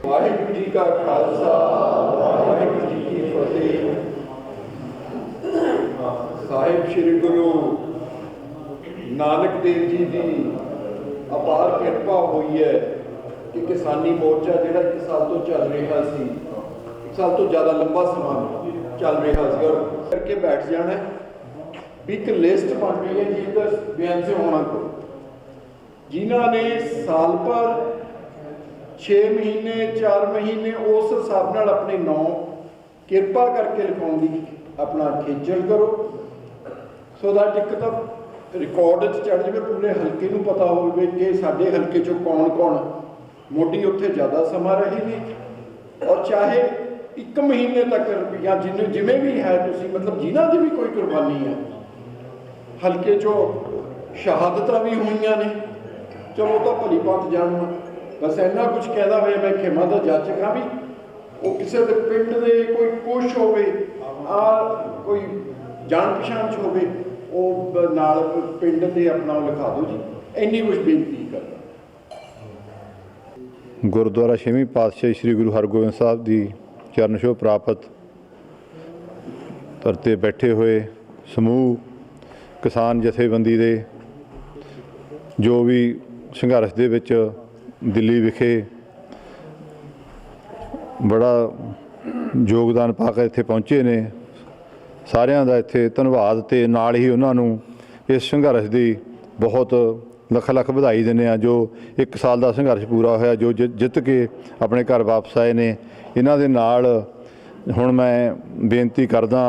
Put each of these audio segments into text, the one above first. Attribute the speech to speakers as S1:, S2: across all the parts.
S1: वाहिगुरू जी का खालसा वाहिगुरू जी की फतेह। साहिब श्री गुरु नानक देव जी की अपार कृपा हुई है कि किसानी मोर्चा जिहड़ा 1 साल तो चल रहा सी, 1 साल तो ज़्यादा लंबा समा चल रहा सी, और करके बैठ जाना एक लिस्ट बन गई है जी। इधर बयान से होना को जिन्हों ने साल पर 6 महीने 4 महीने उस हिसाब नाल अपने नाम किरपा करके लिखाने की अपना खेचल करो, सो दैट एक तो रिकॉर्ड चढ़ जाए, पूरे हल्के नूं पता हो कि साडे हल्के चों कौन कौन मोदी उत्थे ज़्यादा समा रहे ने, और चाहे 1 महीने तक या जिमें भी है तुसीं मतलब जिन्हां दी भी कोई कुर्बानी है, हल्के चों शहादतां भी हुईयां ने, चलो तो भली भांत जानना। बस इन्ना कुछ कहता हुए मैं खेमा का जाचक हाँ भी वो किसी के पिंड के कोई कुछ हो कोई जान पछाण च होवे वो नाल पिंड के अपना लिखा दो जी, इन्नी कुछ बेनती करना।
S2: गुरुद्वारा 6वीं पातशाही श्री गुरु हरगोबिंद साहब की चरण छोह प्राप्त धरते बैठे हुए समूह किसान जथेबंदी दे जो भी संघर्ष दे विच दिल्ली विखे बड़ा योगदान पा के इत्थे पहुँचे ने, सारिਆਂ ਦਾ ਇੱਥੇ ਧੰਨਵਾਦ ਤੇ ਨਾਲ ਹੀ ਉਹਨਾਂ ਨੂੰ ਇਸ ਸੰਘਰਸ਼ ਦੀ ਬਹੁਤ ਲੱਖ ਲੱਖ ਵਧਾਈ ਦਿੰਦੇ ਆ। ਜੋ 1 ਸਾਲ ਦਾ ਸੰਘਰਸ਼ ਪੂਰਾ ਹੋਇਆ, ਜੋ ਜਿੱਤ ਕੇ ਆਪਣੇ ਘਰ ਵਾਪਸ ਆਏ ਨੇ, ਇਹਨਾਂ ਦੇ ਨਾਲ ਹੁਣ ਮੈਂ ਬੇਨਤੀ ਕਰਦਾ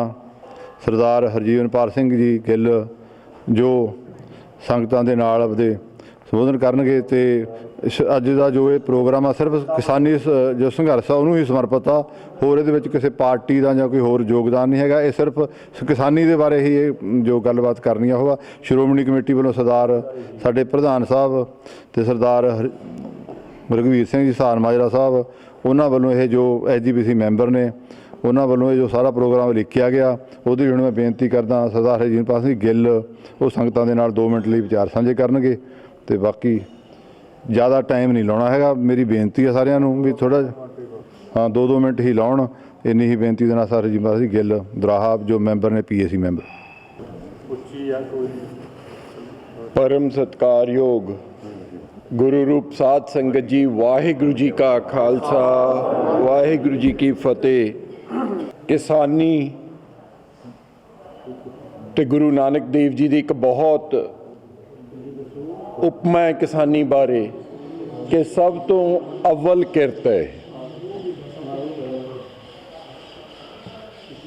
S2: ਸਰਦਾਰ ਹਰਜੀਵਨਪਾਲ ਸਿੰਘ ਜੀ ਗਿੱਲ ਜੋ ਸੰਗਤਾਂ ਦੇ ਨਾਲ ਆਪਦੇ ਸੰਬੋਧਨ ਕਰਨਗੇ। ਤੇ ਅੱਜ ਦਾ ਜੋ ਇਹ ਪ੍ਰੋਗਰਾਮ ਆ ਸਿਰਫ ਕਿਸਾਨੀ ਜੋ ਸੰਘਰਸ਼ ਆ ਉਹਨੂੰ ਹੀ ਸਮਰਪਿਤ ਆ, ਹੋਰ ਇਹਦੇ ਵਿੱਚ ਕਿਸੇ ਪਾਰਟੀ ਦਾ ਜਾਂ ਕੋਈ ਹੋਰ ਯੋਗਦਾਨ ਨਹੀਂ ਹੈਗਾ। ਇਹ ਸਿਰਫ ਕਿਸਾਨੀ ਦੇ ਬਾਰੇ ਹੀ ਇਹ ਜੋ ਗੱਲਬਾਤ ਕਰਨੀ ਆ ਉਹ ਸ਼੍ਰੋਮਣੀ ਕਮੇਟੀ ਵੱਲੋਂ ਸਰਦਾਰ ਸਾਡੇ ਪ੍ਰਧਾਨ ਸਾਹਿਬ ਤੇ ਸਰਦਾਰ ਰਘਵੀਰ ਸਿੰਘ ਜੀ ਸਹਾਰ ਮਾਜਰਾ ਸਾਹਿਬ ਉਹਨਾਂ ਵੱਲੋਂ ਇਹ ਜੋ SGPC ਮੈਂਬਰ ਨੇ ਉਹਨਾਂ ਵੱਲੋਂ ਇਹ ਜੋ ਸਾਰਾ ਪ੍ਰੋਗਰਾਮ ਲਿਖਿਆ ਗਿਆ ਉਹਦੀ ਹੁਣ ਮੈਂ ਬੇਨਤੀ ਕਰਦਾ ਸਰਦਾਰ ਹਰਜੀਵਨਪਾਲ ਸਿੰਘ ਗਿੱਲ ਉਹ ਸੰਗਤਾਂ ਦੇ ਨਾਲ 2 ਮਿੰਟ ਲਈ ਵਿਚਾਰ ਸਾਂਝੇ ਕਰਨਗੇ। ਤੇ ਬਾਕੀ ज़्यादा टाइम नहीं लाना है, मेरी बेनती है सारिਆਂ ਨੂੰ भी थोड़ा हाँ 2-2 मिनट ही लाउण, इन्नी ही बेनती देना सर जी बासी गिल दराहा जो मैंबर ने PAC मैंबर।
S1: परम सत्कारयोग गुरु रूप साध संगत जी, वाहिगुरू जी का खालसा वाहिगुरू जी की फतेह। किसानी ते गुरु नानक देव जी की एक बहुत उपमा है किसानी बारे कि सब तो अव्वल किरत है।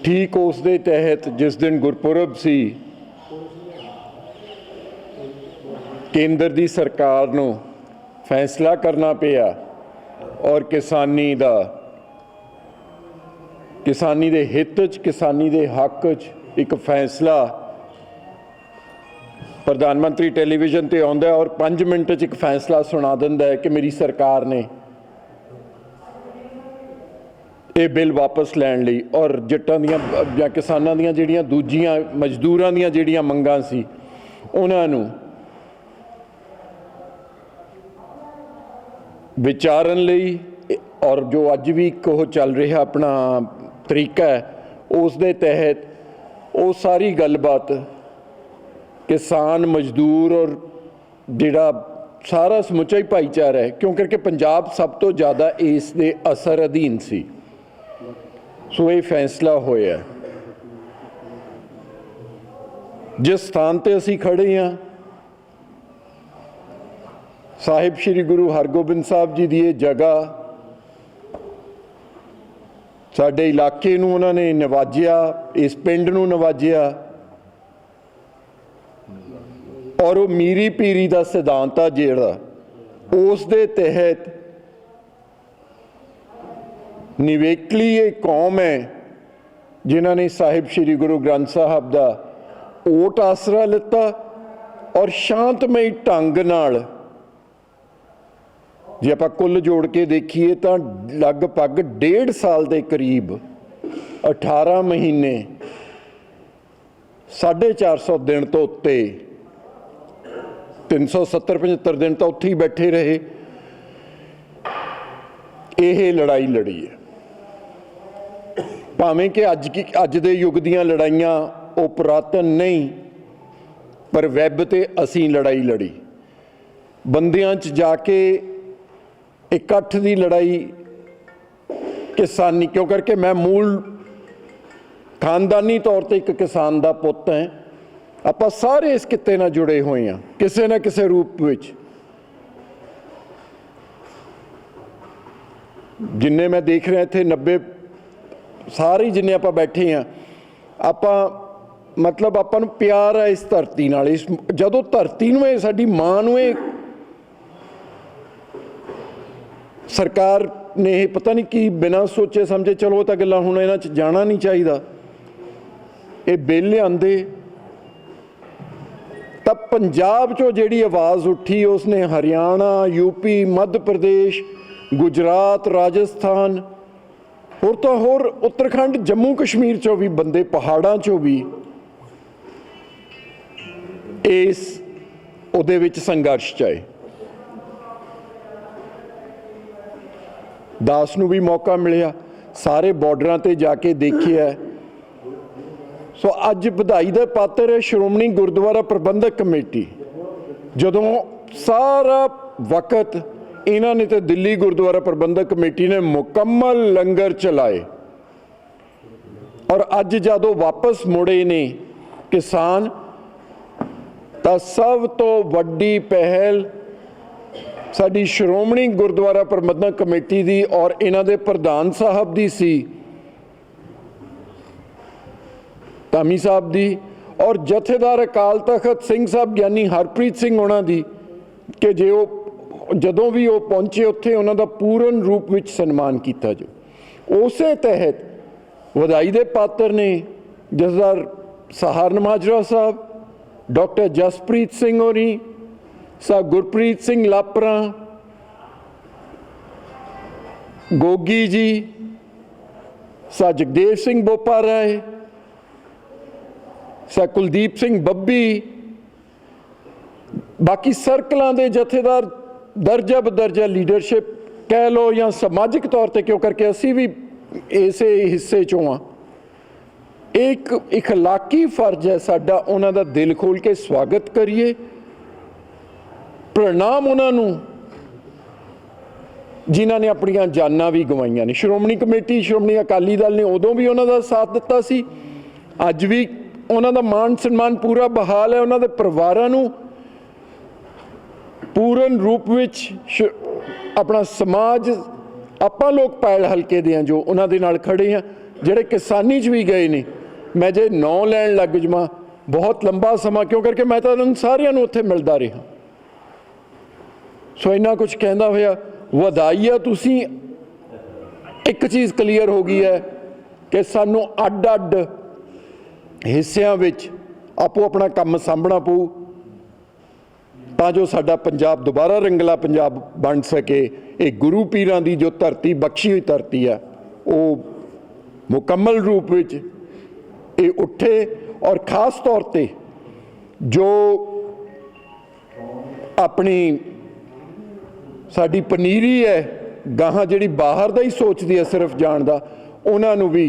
S1: ठीक उस दे तहत जिस दिन गुरपुरब सी केंद्र दी सरकार नूं फैसला करना पिया और किसानी दे हित च किसानी दे हक च एक फैसला प्रधानमंत्री टेलीविजन ते आउंदा और 5 मिनट च एक फैसला सुना दिंदा है कि मेरी सरकार ने ये बिल वापस लैण लई और जट्टां दियां जां किसानां दियां जिहड़ियां दूजियां मजदूरां दियां जिहड़ियां मंगां सी उन्हां नूं विचारन लई और जो अज भी एक चल रहा अपना तरीका है उस दे तहत वो सारी गलबात किसान मजदूर और जिहड़ा सारा समुचा ही भाईचारा है क्यों करके पंजाब सब तो ज़्यादा इस दे असर अधीन सी। सो ये फैसला होया जिस स्थान ते असी खड़े हाँ साहिब श्री गुरु हरगोबिंद साहब जी की ये जगह साडे इलाके नूं उन्होंने नवाजिया, इस पिंड नूं नवाजिया और वो मीरी पीरी का सिद्धांत आ जिहड़ा उस दे तहत निवेकली एक कौम है जिन्हां ने साहिब श्री गुरु ग्रंथ साहब का ओट आसरा लिता और शांतमई ढंग नाल जे आपां कुल जोड़ के देखिए तो लगभग 1.5 साल के करीब 18 महीने 450 दिन तो उत्ते 370-75 दिन तो उत्थे ही बैठे रहे। ये लड़ाई लड़ी है, भावें कि अज दे युग दीयां लड़ाइयां वो पुरातन नहीं, पर वैब ते असीं लड़ाई लड़ी। बंदियां च जाके इकट्ठ दी लड़ाई किसानी, क्यों करके मैं मूल खानदानी तौर पर एक किसान का पुत है। आप सारे इस किते नाल जुड़े हुए हैं किसी न किसी रूप विच। जिन्ने मैं देख रहा इत्थे 90 सारे जिन्ने आप बैठे हैं, आप मतलब आपां नूं प्यार है इस धरती नाल। इस जदों धरती नूं साडी मां नूं सरकार ने पता नहीं कि बिना सोचे समझे, चलो तो गल्लां हुण इन्हां च जाना नहीं चाहिए, ये बिल लिआंदे तब पंजाब चो जिहड़ी आवाज़ उठी उसने हरियाणा, यूपी, मध्य प्रदेश, गुजरात, राजस्थान होर तो होर उत्तराखंड, जम्मू कश्मीर चो भी बंदे, पहाड़ां चो भी इस उहदे विच संघर्ष च आए। दास नूं भी मौका मिलिया, सारे बॉर्डरां ते जाके देखिया। सो अज बधाई दा पात्र है श्रोमणी गुरुद्वारा प्रबंधक कमेटी। जदों सारा वक्त इन्हां ने तो दिल्ली गुरुद्वारा प्रबंधक कमेटी ने मुकम्मल लंगर चलाए, और अज जदों वापस मुड़े ने किसान, तो सब तो वड्डी पहल साडी श्रोमणी गुरुद्वारा प्रबंधक कमेटी दी और इन्हां दे प्रधान साहब दी सी, धामी साहब दी, और जथेदार अकाल तखत सिंह साहब ज्ञानी हरप्रीत सिंह उन्हां दी, कि जे वो जदों भी वो पहुंचे उत्थे उन्हां दा पूर्ण रूप विच सन्मान किया। जो उसे तहत वधाई दे पात्र ने जथेदार सहारन माजरा साहब, डॉक्टर जसप्रीत सिंह होरी, सा गुरप्रीत सिंह लापरा, गोगी जी, सा जगदेव सिंह बोपा राय, सा कुलदीप सिंह बब्बी, बाकी सर्कलों के जथेदार दर्जा बदर्जा लीडरशिप कह लो या समाजिक तौर पर, क्यों करके असी भी इस हिस्से चों हाँ। एक इखलाकी फर्ज है साडा उन्हां दा दिल खोल के स्वागत करिए, प्रणाम उन्होंने जिन्होंने अपनियां जानां भी गवाइयां ने। श्रोमणी कमेटी, श्रोमणी अकाली दल ने उदों भी उन्हों दा साथ दिता सी, अज भी उन्हों दा मान सन्मान पूरा बहाल है। उन्होंने परिवारां नूं पूर्ण रूप विच अपना समाज, आपां लोग पैल हल्के दे जो उन्हों दे नाल खड़े हैं, जिहड़े किसानी च भी गए ने। मैं जे नौ लैण लग जावां बहुत लंबा समा, क्यों करके मैं तो उन्होंने सारिਆਂ नूं उत्थे मिलदा रहा। सो इन्ना कुछ कहंदा होया वधाई है, तुसीं एक चीज़ क्लीयर हो गई है कि सानूं अड अड हिस्सिਆਂ विच आपो अपना काम सांभना पऊ, तां जो साडा पंजाब दोबारा रंगला पंजाब बन सके। ये गुरु पीरां दी जो धरती, बख्शी हुई धरती है, वो मुकम्मल रूप विच ये उठे। और खास तौर पे जो अपनी साडी पनीरी है गाहां जिहड़ी बाहर दा ही सोचदी है सिर्फ जाण दा, उन्हां नूं भी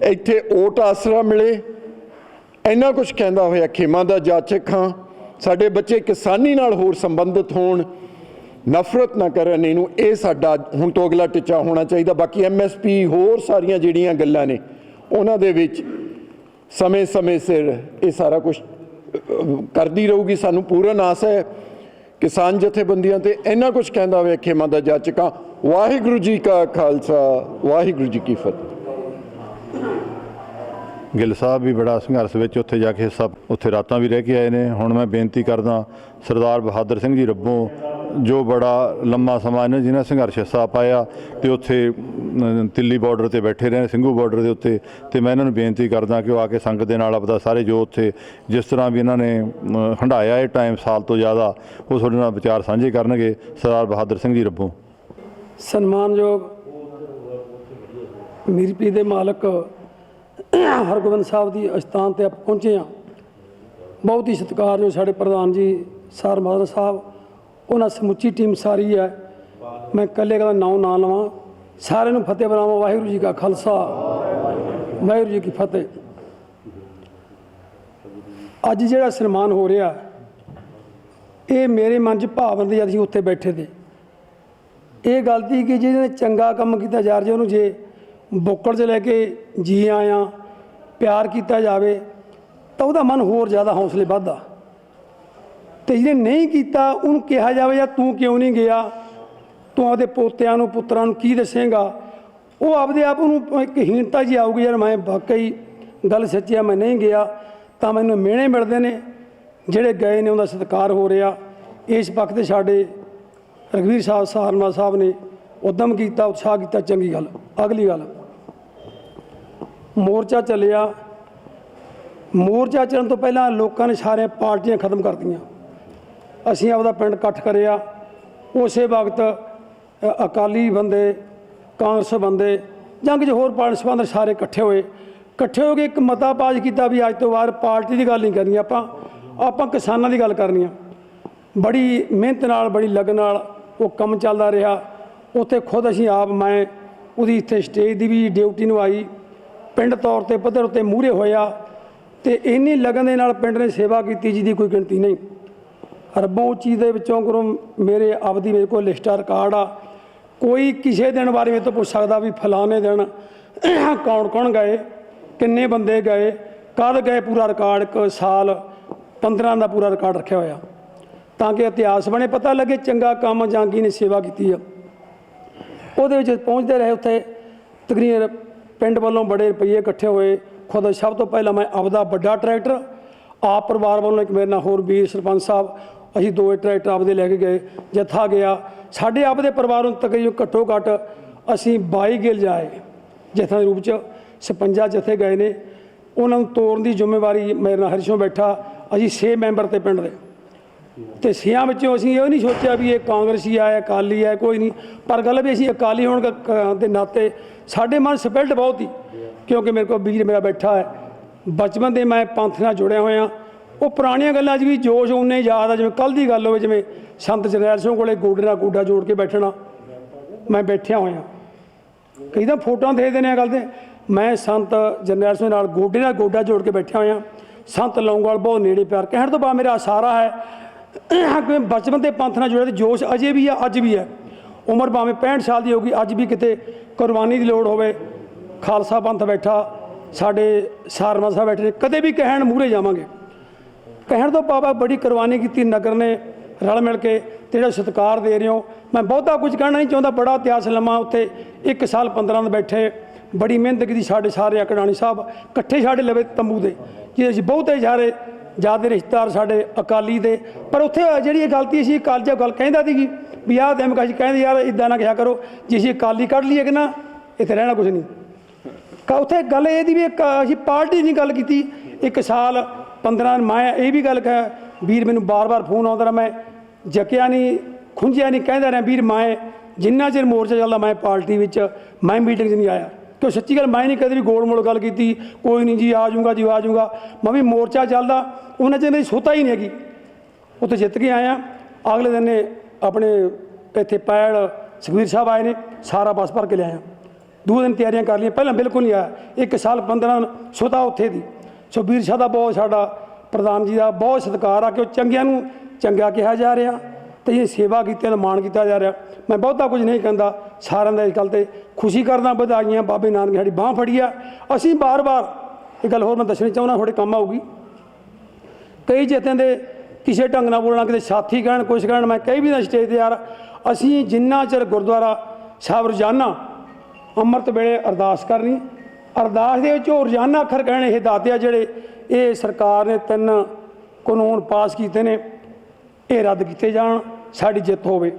S1: इत्थे ओट आसरा मिले। इन्ना कुछ कहंदा होया खेमा दा जाचक हां, साडे बच्चे किसानी नाल होर संबंधित होण, नफरत ना करन। इनू ये साडा हुण तो अगला टिचा होना चाहिए। बाकी MSP होर सारियां जिहड़ियां गल्लां ने उन्हां दे विच समय समय सिर ये सारा कुछ करदी रहूगी। सानू पूर्ण आस है किसान जथेबंदियां ते इन्ना कुछ कहंदा होया खेमा दा जाचका। वाहिगुरू जी का खालसा, वाहिगुरू जी की फतेह।
S2: ਗਿੱਲ ਸਾਹਿਬ भी बड़ा संघर्ष ਵਿੱਚ ਉੱਥੇ ਜਾ ਕੇ ਹਿੱਸਾ, ਉੱਥੇ ਰਾਤਾਂ ਵੀ ਰਹਿ ਕੇ ਆਏ ਨੇ। ਹੁਣ ਮੈਂ ਬੇਨਤੀ ਕਰਦਾ ਸਰਦਾਰ ਬਹਾਦਰ ਸਿੰਘ ਜੀ ਰੱਬੋਂ, जो बड़ा लंबा समा ने जिन्हें संघर्ष हिस्सा पाया, तो उत्थे तिल्ली बॉर्डर पर बैठे रहे, ਸਿੰਘੂ बॉर्डर के उत्ते। तो मैं इन्होंने बेनती करदा कि वो आके संगत के नाल आपदा सारे जो उत्थे जिस तरह भी इन्होंने हंडाया ये टाइम साल तो ज़्यादा, वो थोड़े नाल विचार साझे करनगे। सरदार बहादुर सिंह जी रब्बों।
S3: सन्मानयोग मीरपी के मालक हरगोबिंद साहब की अस्थान पर आप पहुँचे हाँ। बहुत ही सत्कारयोग साढ़े प्रधान जी ਸਰ ਮਾਨ ਸਾਹਿਬ, ਉਹਨਾਂ ਸਮੁੱਚੀ ਟੀਮ ਸਾਰੀ ਹੈ। ਮੈਂ ਇਕੱਲੇ ਦਾ ਨਾਂ ਨਾ ਲਵਾਂ, ਸਾਰਿਆਂ ਨੂੰ ਫਤਿਹ ਬੁਲਾਵਾਂ। ਵਾਹਿਗੁਰੂ ਜੀ ਕਾ ਖਾਲਸਾ, ਵਾਹਿਗੁਰੂ ਜੀ ਕੀ ਫਤਿਹ। ਅੱਜ ਜਿਹੜਾ ਸਨਮਾਨ ਹੋ ਰਿਹਾ, ਇਹ ਮੇਰੇ ਮਨ 'ਚ ਭਾਵਨਾ ਦੀ, ਅਸੀਂ ਉੱਥੇ ਬੈਠੇ ਤੇ ਇਹ ਗਲਤੀ ਕਿ ਜਿਹਨੇ ਚੰਗਾ ਕੰਮ ਕੀਤਾ ਜਾ ਰਿਹਾ, ਉਹਨੂੰ ਜੇ ਬੋਕੜ 'ਚ ਲੈ ਕੇ ਜੀ ਆਇਆ ਪਿਆਰ ਕੀਤਾ ਜਾਵੇ ਤਾਂ ਉਹਦਾ ਮਨ ਹੋਰ ਜ਼ਿਆਦਾ ਹੌਸਲੇ ਵੱਧਦਾ, ਅਤੇ ਜਿਹਨੇ ਨਹੀਂ ਕੀਤਾ ਉਹਨੂੰ ਕਿਹਾ ਜਾਵੇ ਯਾਰ ਤੂੰ ਕਿਉਂ ਨਹੀਂ ਗਿਆ, ਤੂੰ ਆਪਦੇ ਪੋਤਿਆਂ ਨੂੰ ਪੁੱਤਰਾਂ ਨੂੰ ਕੀ ਦੱਸੇਂਗਾ, ਉਹ ਆਪਦੇ ਆਪ ਨੂੰ ਇੱਕ ਹੀਣਤਾ ਜੀ ਆਊਗੀ, ਯਾਰ ਮੈਂ ਵਾਕਈ ਗੱਲ ਸੱਚੀ ਆ, ਮੈਂ ਨਹੀਂ ਗਿਆ। ਤਾਂ ਮੈਨੂੰ ਮਿਹਣੇ ਮਿਲਦੇ ਨੇ, ਜਿਹੜੇ ਗਏ ਨੇ ਉਹਦਾ ਸਤਿਕਾਰ ਹੋ ਰਿਹਾ। ਇਸ ਪੱਖ 'ਤੇ ਸਾਡੇ ਰਘਵੀਰ ਸਾਹਿਬ ਸਾਰਮਾ ਸਾਹਿਬ ਨੇ ਉਦਮ ਕੀਤਾ, ਉਤਸ਼ਾਹ ਕੀਤਾ, ਚੰਗੀ ਗੱਲ। ਅਗਲੀ ਗੱਲ, ਮੋਰਚਾ ਚੱਲਿਆ। ਮੋਰਚਾ ਚੱਲਣ ਤੋਂ ਪਹਿਲਾਂ ਲੋਕਾਂ ਨੇ ਸਾਰੀਆਂ ਪਾਰਟੀਆਂ ਖਤਮ ਕਰਤੀਆਂ। ਅਸੀਂ ਆਪਦਾ ਪਿੰਡ ਇਕੱਠ ਕਰਿਆ। ਉਸੇ ਵਕਤ ਅਕਾਲੀ ਬੰਦੇ, ਕਾਂਗਰਸ ਬੰਦੇ, ਜੰਗ 'ਚ ਹੋਰ ਪਾਰਟੀ ਸੰਬੰਧ ਸਾਰੇ ਇਕੱਠੇ ਹੋਏ। ਇਕੱਠੇ ਹੋ ਕੇ ਇੱਕ ਮਤਾ ਪਾਸ ਕੀਤਾ ਵੀ ਅੱਜ ਤੋਂ ਬਾਅਦ ਪਾਰਟੀ ਦੀ ਗੱਲ ਨਹੀਂ ਕਰਨੀ, ਆਪਾਂ ਕਿਸਾਨਾਂ ਦੀ ਗੱਲ ਕਰਨੀ ਆ। ਬੜੀ ਮਿਹਨਤ ਨਾਲ, ਬੜੀ ਲਗਨ ਨਾਲ ਉਹ ਕੰਮ ਚੱਲਦਾ ਰਿਹਾ। ਉੱਥੇ ਖੁਦ ਅਸੀਂ ਆਪ, ਮੈਂ ਉਹਦੀ ਇੱਥੇ ਸਟੇਜ ਦੀ ਵੀ ਡਿਊਟੀ ਨਿਭਾਈ, ਪਿੰਡ ਤੌਰ 'ਤੇ ਪੱਧਰ ਉੱਤੇ ਮੂਹਰੇ ਹੋਇਆ, ਅਤੇ ਇੰਨੀ ਲਗਨ ਦੇ ਨਾਲ ਪਿੰਡ ਨੇ ਸੇਵਾ ਕੀਤੀ ਜਿਹਦੀ ਕੋਈ ਗਿਣਤੀ ਨਹੀਂ। ਅਰਬਾਂ ਉੱਚੀ ਦੇ ਵਿੱਚੋਂ ਕਰੋ ਮੇਰੇ ਆਪਦੀ, ਮੇਰੇ ਕੋਲ ਲਿਸਟਾ ਰਿਕਾਰਡ ਆ। ਕੋਈ ਕਿਸੇ ਦਿਨ ਬਾਰੇ ਮੇਰੇ ਤੋਂ ਪੁੱਛ ਸਕਦਾ ਵੀ ਫਲਾਣੇ ਦਿਨ ਕੌਣ ਕੌਣ ਗਏ, ਕਿੰਨੇ ਬੰਦੇ ਗਏ, ਕਦ ਗਏ, ਪੂਰਾ ਰਿਕਾਰਡ। ਇੱਕ ਸਾਲ 15 ਦਾ ਪੂਰਾ ਰਿਕਾਰਡ ਰੱਖਿਆ ਹੋਇਆ, ਤਾਂ ਕਿ ਇਤਿਹਾਸ ਬਣੇ, ਪਤਾ ਲੱਗੇ ਚੰਗਾ ਕੰਮ ਜਾਂ ਕੀ ਨੇ ਸੇਵਾ ਕੀਤੀ ਆ। ਉਹਦੇ ਵਿੱਚ ਪਹੁੰਚਦੇ ਰਹੇ। ਉੱਥੇ ਤਕਰੀਬਨ ਪਿੰਡ ਵੱਲੋਂ ਬੜੇ ਰੁਪਈਏ ਇਕੱਠੇ ਹੋਏ। ਖੁਦ ਸਭ ਤੋਂ ਪਹਿਲਾਂ ਮੈਂ ਆਪਦਾ ਵੱਡਾ ਟਰੈਕਟਰ, ਆਪ ਪਰਿਵਾਰ ਵੱਲੋਂ ਇੱਕ ਮੇਰੇ ਨਾਲ ਹੋਰ ਵੀਰ ਸਰਪੰਚ ਸਾਹਿਬ, ਅਸੀਂ 2 ਟਰੈਕਟਰ ਆਪਦੇ ਲੈ ਕੇ ਗਏ। ਜੱਥਾ ਗਿਆ ਸਾਡੇ ਆਪਦੇ ਪਰਿਵਾਰ ਨੂੰ ਤਕਰੀਬਨ ਘੱਟੋ ਘੱਟ ਅਸੀਂ 22 ਗਿਲ ਜਾਏ ਜੱਥਾ ਦੇ ਰੂਪ 'ਚ। 56 ਜੱਥੇ ਗਏ ਨੇ। ਉਹਨਾਂ ਨੂੰ ਤੋਰਨ ਦੀ ਜ਼ਿੰਮੇਵਾਰੀ ਮੇਰੇ ਨਾਲ ਹਰੀਸ਼ੋਂ ਬੈਠਾ। ਅਸੀਂ 6 ਮੈਂਬਰ ਤੇ ਪਿੰਡ ਦੇ, ਅਤੇ 6 ਵਿੱਚੋਂ ਅਸੀਂ ਇਹ ਨਹੀਂ ਸੋਚਿਆ ਵੀ ਇਹ ਕਾਂਗਰਸੀ ਹੈ, ਅਕਾਲੀ ਹੈ, ਕੋਈ ਨਹੀਂ। ਪਰ ਗੱਲ ਵੀ ਅਸੀਂ ਅਕਾਲੀ ਹੋਣ ਦੇ ਨਾਤੇ ਸਾਡੇ ਮਨ ਸਪਿਲਟ ਬਹੁਤ ਹੀ, ਕਿਉਂਕਿ ਮੇਰੇ ਕੋਲ ਵੀਰ ਮੇਰਾ ਬੈਠਾ ਹੈ, ਬਚਪਨ ਦੇ ਮੈਂ ਪੰਥ ਨਾਲ ਜੁੜਿਆ ਹੋਇਆ। ਉਹ ਪੁਰਾਣੀਆਂ ਗੱਲਾਂ 'ਚ ਵੀ ਜੋਸ਼ ਉਨੇ ਯਾਦ ਆ ਜਿਵੇਂ ਕੱਲ੍ਹ ਦੀ ਗੱਲ ਹੋਵੇ, ਜਿਵੇਂ ਸੰਤ ਜਰਨੈਲ ਸਿੰਘ ਕੋਲੇ ਗੋਡੇ ਨਾਲ ਗੋਡਾ ਜੋੜ ਕੇ ਬੈਠਣਾ। ਮੈਂ ਬੈਠਿਆ ਹੋਇਆ, ਕਈ ਤਾਂ ਫੋਟੋਆਂ ਦੇ ਦਿੰਦੇ ਆ ਗੱਲ 'ਤੇ। ਮੈਂ ਸੰਤ ਜਰਨੈਲ ਸਿੰਘ ਨਾਲ ਗੋਡੇ ਨਾਲ ਗੋਡਾ ਜੋੜ ਕੇ ਬੈਠਿਆ ਹੋਇਆ। ਸੰਤ ਲੌਂਗੋਵਾਲ ਬਹੁਤ ਨੇੜੇ ਪਿਆਰ ਕਹਿਣ ਤੋਂ ਬਾਅਦ ਮੇਰਾ ਸਾਰਾ ਹੈ ਕਿ ਬਚਪਨ ਦੇ ਪੰਥ ਨਾਲ ਜੁੜਿਆ, ਅਤੇ ਜੋਸ਼ ਅਜੇ ਵੀ ਆ, ਅੱਜ ਵੀ ਹੈ। ਉਮਰ ਭਾਵੇਂ 65 ਸਾਲ ਦੀ ਹੋਊਗੀ, ਅੱਜ ਵੀ ਕਿਤੇ ਕੁਰਬਾਨੀ ਦੀ ਲੋੜ ਹੋਵੇ, ਖਾਲਸਾ ਪੰਥ ਬੈਠਾ, ਸਾਡੇ ਸਾਰਮਾ ਸਾਹਿਬ ਬੈਠੇ ਨੇ, ਕਦੇ ਵੀ ਕਹਿਣ ਮੂਹਰੇ ਜਾਵਾਂਗੇ। ਕਹਿਣ ਤੋਂ ਬਾਅਦ ਬੜੀ ਕੁਰਬਾਨੀ ਕੀਤੀ ਨਗਰ ਨੇ ਰਲ ਮਿਲ ਕੇ, ਅਤੇ ਜਿਹੜਾ ਸਤਿਕਾਰ ਦੇ ਰਹੇ ਹੋ। ਮੈਂ ਬਹੁਤਾ ਕੁਝ ਕਹਿਣਾ ਨਹੀਂ ਚਾਹੁੰਦਾ, ਬੜਾ ਇਤਿਹਾਸ ਲੰਮਾ। ਉੱਥੇ 1 ਸਾਲ 15 ਦਿਨ ਬੈਠੇ, ਬੜੀ ਮਿਹਨਤ ਕੀਤੀ। ਸਾਡੇ ਸਾਰੇ ਅਕੜਾਣੀ ਸਾਹਿਬ ਇਕੱਠੇ ਸਾਡੇ ਲਵੇ ਤੰਬੂ ਦੇ, ਜਿਹਦੇ ਅਸੀਂ ਬਹੁਤੇ ਸਾਰੇ ਜ਼ਿਆਦਾ ਰਿਸ਼ਤੇਦਾਰ ਸਾਡੇ ਅਕਾਲੀ ਦੇ। ਪਰ ਉੱਥੇ ਜਿਹੜੀ ਇਹ ਗਲਤੀ ਸੀ, ਕਾਲਜਾ ਗੱਲ ਕਹਿੰਦਾ ਸੀਗੀ ਵੀ ਆਹ ਦਿਨ ਅਸੀਂ ਕਹਿੰਦੇ ਯਾਰ ਇੱਦਾਂ ਨਾ ਕਿਹਾ ਕਰੋ, ਜੇ ਅਸੀਂ ਅਕਾਲੀ ਕੱਢ ਲਈਏ ਕਿ ਨਾ ਇੱਥੇ ਰਹਿਣਾ ਕੁਛ ਨਹੀਂ। ਉੱਥੇ ਗੱਲ ਇਹਦੀ ਵੀ ਅਸੀਂ ਪਾਰਟੀ ਦੀ ਗੱਲ ਕੀਤੀ। 1 ਸਾਲ 15 ਮੈਂ ਇਹ ਵੀ ਗੱਲ ਕਹਿ, ਵੀਰ ਮੈਨੂੰ ਬਾਰ-ਬਾਰ ਫੋਨ ਆਉਂਦਾ ਰਿਹਾ, ਮੈਂ ਜਕਿਆ ਨਹੀਂ, ਖੁੰਝਿਆ ਨਹੀਂ, ਕਹਿੰਦਾ ਰਿਹਾ ਵੀਰ ਮੈਂ ਜਿੰਨਾ ਚਿਰ ਮੋਰਚਾ ਚੱਲਦਾ ਮੈਂ ਪਾਰਟੀ ਵਿੱਚ, ਮੈਂ ਮੀਟਿੰਗ 'ਚ ਨਹੀਂ ਆਇਆ। ਕਿਉਂ ਸੱਚੀ ਗੱਲ, ਮੈਂ ਨਹੀਂ ਕਦੇ ਵੀ ਗੋਲ ਮੋਲ ਗੱਲ ਕੀਤੀ, ਕੋਈ ਨਹੀਂ ਜੀ ਆ ਜਾਊਗਾ ਜੀ ਆ ਜਾਊਗਾ। ਮੈਂ ਵੀ ਮੋਰਚਾ ਚੱਲਦਾ ਉਹਨਾਂ 'ਚ ਮੇਰੀ ਸੋਤਾ ਹੀ ਨਹੀਂ ਹੈਗੀ। ਉੱਥੇ ਜਿੱਤ ਕੇ ਆਇਆ। ਅਗਲੇ ਦਿਨ ਨੇ ਆਪਣੇ ਇੱਥੇ ਪੈੜ ਸੁਖਬੀਰ ਸਾਹਿਬ ਆਏ ਨੇ, ਸਾਰਾ ਬੱਸ ਭਰ ਕੇ ਲਿਆਇਆ। 2 ਦਿਨ ਤਿਆਰੀਆਂ ਕਰ ਲਈਆਂ, ਪਹਿਲਾਂ ਬਿਲਕੁਲ ਨਹੀਂ ਆਇਆ। 1 ਸਾਲ 15 ਸੋਤਾ ਉੱਥੇ ਦੀ। ਸੁਖਬੀਰ ਸਾਹਿਬ ਦਾ ਬਹੁਤ, ਸਾਡਾ ਪ੍ਰਧਾਨ ਜੀ ਦਾ ਬਹੁਤ ਸਤਿਕਾਰ ਆ ਕਿ ਉਹ ਚੰਗਿਆਂ ਨੂੰ ਚੰਗਾ ਕਿਹਾ ਜਾ ਰਿਹਾ, ਅਤੇ ਇਹ ਸੇਵਾ ਕੀਤਿਆਂ ਦਾ ਮਾਣ ਕੀਤਾ ਜਾ ਰਿਹਾ। ਮੈਂ ਬਹੁਤਾ ਕੁਝ ਨਹੀਂ ਕਹਿੰਦਾ, ਸਾਰਿਆਂ ਦਾ ਇਸ ਗੱਲ 'ਤੇ ਖੁਸ਼ੀ ਕਰਦਾ। ਵਧਾਈਆਂ, ਬਾਬੇ ਨਾਨਕ ਸਾਡੀ ਬਾਂਹ ਫੜੀ ਆ। ਅਸੀਂ ਬਾਰ-ਬਾਰ ਇਹ ਗੱਲ ਹੋਰ ਮੈਂ ਦੱਸਣੀ ਚਾਹੁੰਦਾ, ਤੁਹਾਡੇ ਕੰਮ ਆਊਗੀ। ਕਈ ਜਥਿਆਂ ਦੇ ਕਿਸੇ ਢੰਗ ਨਾਲ ਬੋਲਣਾ, ਕਿਤੇ ਸਾਥੀ ਕਹਿਣ, ਕੁਛ ਕਹਿਣ, ਮੈਂ ਕਈ ਵੀ ਨਾ ਸਟੇਜ 'ਤੇ ਯਾਰ ਅਸੀਂ ਜਿੰਨਾ ਚਿਰ ਗੁਰਦੁਆਰਾ ਸਾਹਿਬ ਰੋਜ਼ਾਨਾ ਅੰਮ੍ਰਿਤ ਵੇਲੇ ਅਰਦਾਸ ਕਰਨੀ, ਅਰਦਾਸ ਦੇ ਵਿੱਚ ਉਹ ਰੋਜ਼ਾਨਾ ਅੱਖਰ ਕਹਿਣੇ, ਇਹ ਦਾਤੇ ਆ ਜਿਹੜੇ ਇਹ ਸਰਕਾਰ ਨੇ 3 ਕਾਨੂੰਨ ਪਾਸ ਕੀਤੇ ਨੇ, ਇਹ ਰੱਦ ਕੀਤੇ ਜਾਣ, ਸਾਡੀ ਜਿੱਤ ਹੋਵੇ।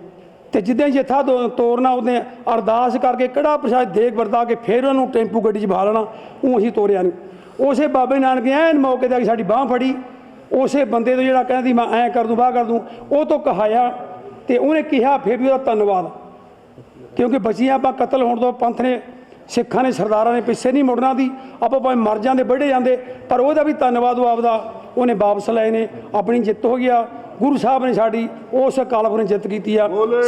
S3: ਅਤੇ ਜਿੱਦਾਂ ਜੱਥਾ ਤੋਰਨਾ ਉਹਦੇ ਅਰਦਾਸ ਕਰਕੇ ਕੜਾ ਪ੍ਰਸ਼ਾਦ ਦੇਗ ਵਰਤਾ ਕੇ ਫਿਰ ਉਹਨੂੰ ਟੈਂਪੂ ਗੱਡੀ 'ਚ ਬਹਾ ਲੈਣਾ। ਉਹ ਅਸੀਂ ਤੋਰਿਆ ਨਹੀਂ। ਉਸੇ ਬਾਬੇ ਨਾਨਕ ਐਨ ਮੌਕੇ 'ਤੇ ਸਾਡੀ ਬਾਂਹ ਫੜੀ। ਉਸੇ ਬੰਦੇ ਤੋਂ ਜਿਹੜਾ ਕਹਿੰਦੀ ਮੈਂ ਐਂ ਕਰ ਦੂੰ, ਬਾਹ ਕਰ ਦੂੰ, ਉਹ ਤੋਂ ਕਹਾਇਆ, ਅਤੇ ਉਹਨੇ ਕਿਹਾ ਫਿਰ ਵੀ ਉਹਦਾ ਧੰਨਵਾਦ, ਕਿਉਂਕਿ ਬਚੀਆਂ ਆਪਾਂ ਕਤਲ ਹੋਣ ਤੋਂ ਪੰਥ ਨੇ, ਸਿੱਖਾਂ ਨੇ, ਸਰਦਾਰਾਂ ਨੇ ਪਿੱਛੇ ਨਹੀਂ ਮੁੜਨਾ ਦੀ। ਆਪਾਂ ਭਾਵੇਂ ਮਰ ਜਾਂਦੇ, ਵੱਢੇ ਜਾਂਦੇ, ਪਰ ਉਹਦਾ ਵੀ ਧੰਨਵਾਦ ਉਹ ਆਪਦਾ ਉਹਨੇ ਵਾਪਸ ਲਏ ਨੇ। ਆਪਣੀ ਜਿੱਤ ਹੋ ਗਿਆ। ਗੁਰੂ ਸਾਹਿਬ ਨੇ ਸਾਡੀ ਉਸ ਅਕਾਲ ਪੁਰਖ ਨੇ ਜਿੱਤ ਕੀਤੀ ਆ।
S1: ਬੋਲੇ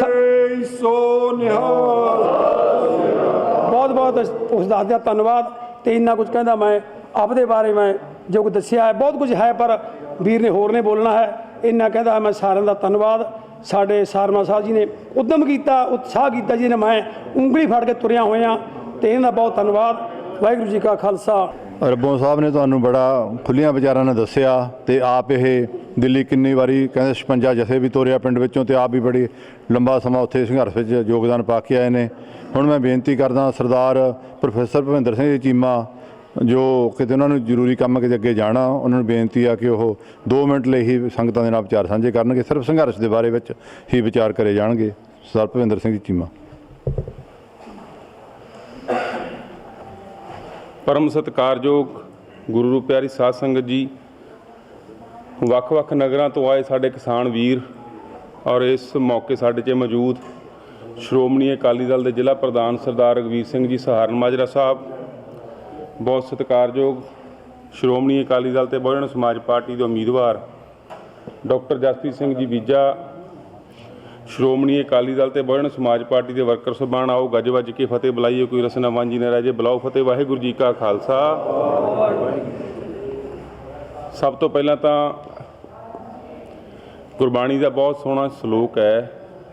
S1: ਸੋ ਨਿਹਾਲ।
S3: ਬਹੁਤ ਬਹੁਤ ਉਸ ਦਾ ਧੰਨਵਾਦ। ਤੇ ਇੰਨਾ ਕੁਝ ਕਹਿੰਦਾ ਮੈਂ ਆਪਦੇ ਬਾਰੇ ਮੈਂ ਜੋ ਕੁਝ ਦੱਸਿਆ ਹੈ ਬਹੁਤ ਕੁਝ ਹੈ, ਪਰ ਵੀਰ ਨੇ ਹੋਰ ਨੇ ਬੋਲਣਾ ਹੈ। ਇੰਨਾ ਕਹਿੰਦਾ ਮੈਂ ਸਾਰਿਆਂ ਦਾ ਧੰਨਵਾਦ। ਸਾਡੇ ਸਾਰਮਾ ਸਾਹਿਬ ਜੀ ਨੇ ਉਦਮ ਕੀਤਾ, ਉਤਸ਼ਾਹ ਕੀਤਾ ਜੀ ਨੇ, ਮੈਂ ਉਂਗਲੀ ਫੜ ਕੇ ਤੁਰਿਆ ਹੋਇਆ, ਤੇ ਇਹਨਾਂ ਦਾ ਬਹੁਤ ਧੰਨਵਾਦ। ਵਾਹਿਗੁਰੂ ਜੀ ਕਾ ਖਾਲਸਾ।
S2: ਰੱਬੋਂ ਸਾਹਿਬ ਨੇ ਤੁਹਾਨੂੰ ਬੜਾ ਖੁੱਲ੍ਹੀਆਂ ਵਿਚਾਰਾਂ ਨਾਲ ਦੱਸਿਆ, ਤੇ ਆਪ ਇਹ ਦਿੱਲੀ ਕਿੰਨੀ ਵਾਰੀ ਕਹਿੰਦੇ 56 ਜਥੇ ਵੀ ਤੋਰਿਆ ਪਿੰਡ ਵਿੱਚੋਂ, ਤੇ ਆਪ ਵੀ ਬੜੀ ਲੰਬਾ ਸਮਾਂ ਉੱਥੇ ਸੰਘਰਸ਼ ਵਿੱਚ ਯੋਗਦਾਨ ਪਾ ਕੇ ਆਏ ਨੇ। ਹੁਣ ਮੈਂ ਬੇਨਤੀ ਕਰਦਾ ਸਰਦਾਰ ਪ੍ਰੋਫੈਸਰ ਭੁਪਿੰਦਰ ਸਿੰਘ ਜੀ ਚੀਮਾ, ਜੋ ਕਿਤੇ ਉਹਨਾਂ ਨੂੰ ਜ਼ਰੂਰੀ ਕੰਮ ਕਿਤੇ ਅੱਗੇ ਜਾਣਾ, ਉਹਨਾਂ ਨੂੰ ਬੇਨਤੀ ਆ ਕਿ ਉਹ 2 ਮਿੰਟ ਲਈ ਹੀ ਸੰਗਤਾਂ ਦੇ ਨਾਲ ਵਿਚਾਰ ਸਾਂਝੇ ਕਰਨਗੇ। ਸਿਰਫ ਸੰਘਰਸ਼ ਦੇ ਬਾਰੇ ਵਿੱਚ ਹੀ ਵਿਚਾਰ ਕਰੇ ਜਾਣਗੇ। ਸਰਦਾਰ ਭੁਪਿੰਦਰ ਸਿੰਘ ਜੀ ਚੀਮਾ।
S4: परम सत्कारयोग गुरु रूप प्यारी साध संगत जी, ਵੱਖ-ਵੱਖ नगरों तो आए साढ़े किसान वीर और इस मौके साढ़े च मौजूद श्रोमणी अकाली दल के जिला प्रधान सरदार रघवीर सिंह जी सहारण माजरा साहब, बहुत सत्कारयोग श्रोमणी अकाली दल ते बहुजन समाज पार्टी के उम्मीदवार डॉक्टर जसप्रीत सिंह जी बीजा, श्रोमणी अकाली दल ते बहुजन समाज पार्टी के वर्कर सबान, आओ गज वज के फतेह बुलाइए, कोई रसना वांझी न रह जाए, बुलाओ फतेह। वाहिगुरू जी का खालसा। सब तो पहला तो गुरबाणी का बहुत सोहना सलोक है,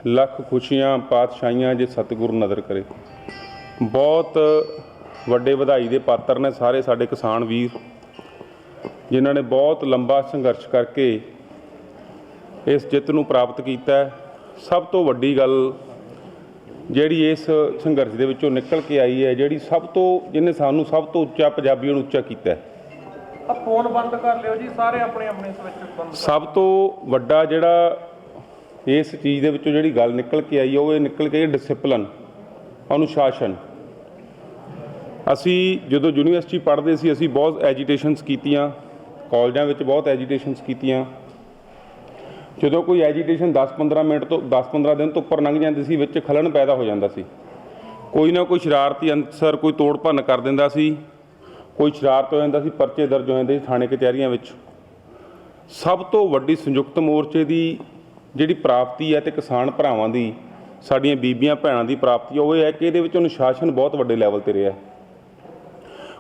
S4: लख खुशियां पातशाहियां जे सतगुर नदर करे। बहुत वड्डे वधाई के पात्र ने सारे साडे किसान वीर, जिन्हों ने बहुत लंबा संघर्ष करके इस जित नूं प्राप्त किया है। सब तो वड्डी गल जिहड़ी इस संघर्ष दे विचों निकल के आई है, जिहड़ी सब तो जिन्हें सानू सब तो उच्चा पंजाबियों नूं उच्चा कीता है।
S5: फोन बंद कर लियो जी सारे अपने अपने स्विच बंद।
S4: सब तो वड्डा जिहड़ा इस चीज़ दे विचों जिहड़ी गल निकल के आई है, वो निकल के डिसिपलिन, अनुशासन। असी जदों यूनीवर्सिटी पढ़ते सी, असी बहुत एजीटेशनस कीतियां, कॉलेजां विच बहुत एजीटेशनस कीतियां। जो कोई एजीटेशन 10-15 मिनट तो 10-15 दिन तो उपर लंघ जाती सी, विच खलन पैदा हो जाता सी। कोई ना कोई शरारती अंसर कोई तोड़ भन्न कर दिंदा सी, कोई शरारत हो जाता सी, परचे दर्ज हो जाते थाने कचहरियां विच। सब तो वड्डी संयुक्त मोर्चे की जिहड़ी प्राप्ति है ते किसान भरावां दी, साडीआं बीबियां भैणां दी प्राप्ति वो है कि इहदे विच अनुशासन बहुत वड्डे लैवल ते रहा।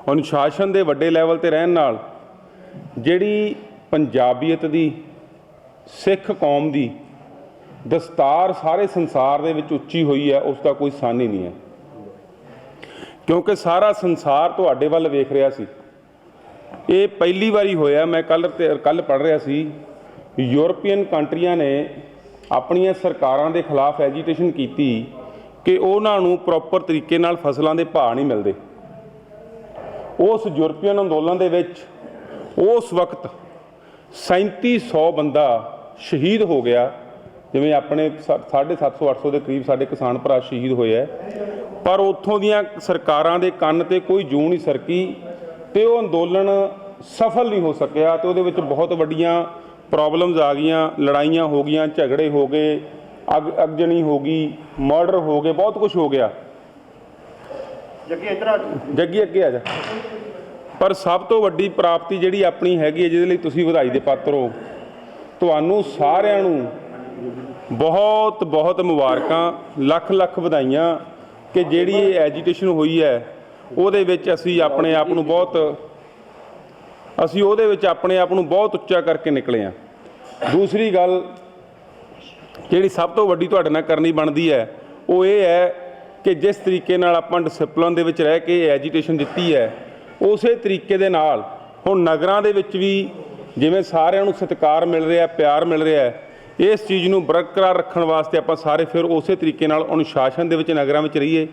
S4: अनुशासन दे वड्डे लैवल ते रहण नाल जिहड़ी पंजाबीयत दी, सिख कौम की दस्तार सारे संसार दे विच उच्ची हुई है, उसका कोई सान ही नहीं है, क्योंकि सारा संसार तुहाडे वल वेख रहा सी। ये पहली बारी होया, मैं कल पढ़ रहा सी, यूरोपीयन कंट्रियां ने अपनियां सरकारां दे खिलाफ एजीटेशन की कि उन्हां नूं प्रॉपर तरीके नाल फसलों के भाव नहीं मिलते। उस यूरोपीयन अंदोलन दे विच उस वक्त 3700 बंदा शहीद हो गया, जिवें अपने 750-800 के करीब साडे किसान भरा शहीद होए है, पर उत्थों दियां सरकारां दे कन्न ते कोई जूं नहीं सरकी ते वो अंदोलन सफल नहीं हो सकिया। तो उहदे विच बहुत वड्डियां प्रॉब्लम्स आ गईयां, लड़ाइयां हो गईयां, झगड़े हो गए, अगजनी हो गई, मर्डर हो गए, बहुत कुछ हो गया। जग्गी अगे आ जा। पर सब तो वड्डी प्राप्ति जिहड़ी अपनी हैगी है, जिहदे लई तुसीं वधाई दे पात्र हो, तुहानूं सारिआं नूं बहुत बहुत मुबारकां, लख लख वधाइयां कि जिहड़ी एजीटेशन हुई है ਉਹਦੇ ਵਿੱਚ ਅਸੀਂ ਆਪਣੇ ਆਪ ਨੂੰ ਬਹੁਤ ਉੱਚਾ ਕਰਕੇ ਨਿਕਲੇ ਹਾਂ। ਦੂਸਰੀ ਗੱਲ ਜਿਹੜੀ ਸਭ ਤੋਂ ਵੱਡੀ ਤੁਹਾਡੇ ਨਾਲ ਕਰਨੀ ਬਣਦੀ ਹੈ, ਉਹ ਇਹ ਹੈ ਕਿ ਜਿਸ ਤਰੀਕੇ ਨਾਲ ਆਪਾਂ ਡਿਸਪਲਿਨ ਦੇ ਵਿੱਚ ਰਹਿ ਕੇ ਐਜੀਟੇਸ਼ਨ ਦਿੱਤੀ ਹੈ, ਉਸੇ ਤਰੀਕੇ ਦੇ ਨਾਲ ਹੁਣ ਨਗਰਾਂ ਦੇ ਵਿੱਚ ਵੀ ਜਿਵੇਂ ਸਾਰਿਆਂ ਨੂੰ ਸਤਿਕਾਰ ਮਿਲ ਰਿਹਾ, ਪਿਆਰ ਮਿਲ ਰਿਹਾ ਹੈ, ਇਸ ਚੀਜ਼ ਨੂੰ ਬਰਕਰਾਰ ਰੱਖਣ ਵਾਸਤੇ ਆਪਾਂ ਸਾਰੇ ਫਿਰ ਉਸੇ ਤਰੀਕੇ ਨਾਲ ਅਨੁਸ਼ਾਸਨ ਦੇ ਵਿੱਚ ਨਗਰਾਂ ਵਿੱਚ ਰਹੀਏ।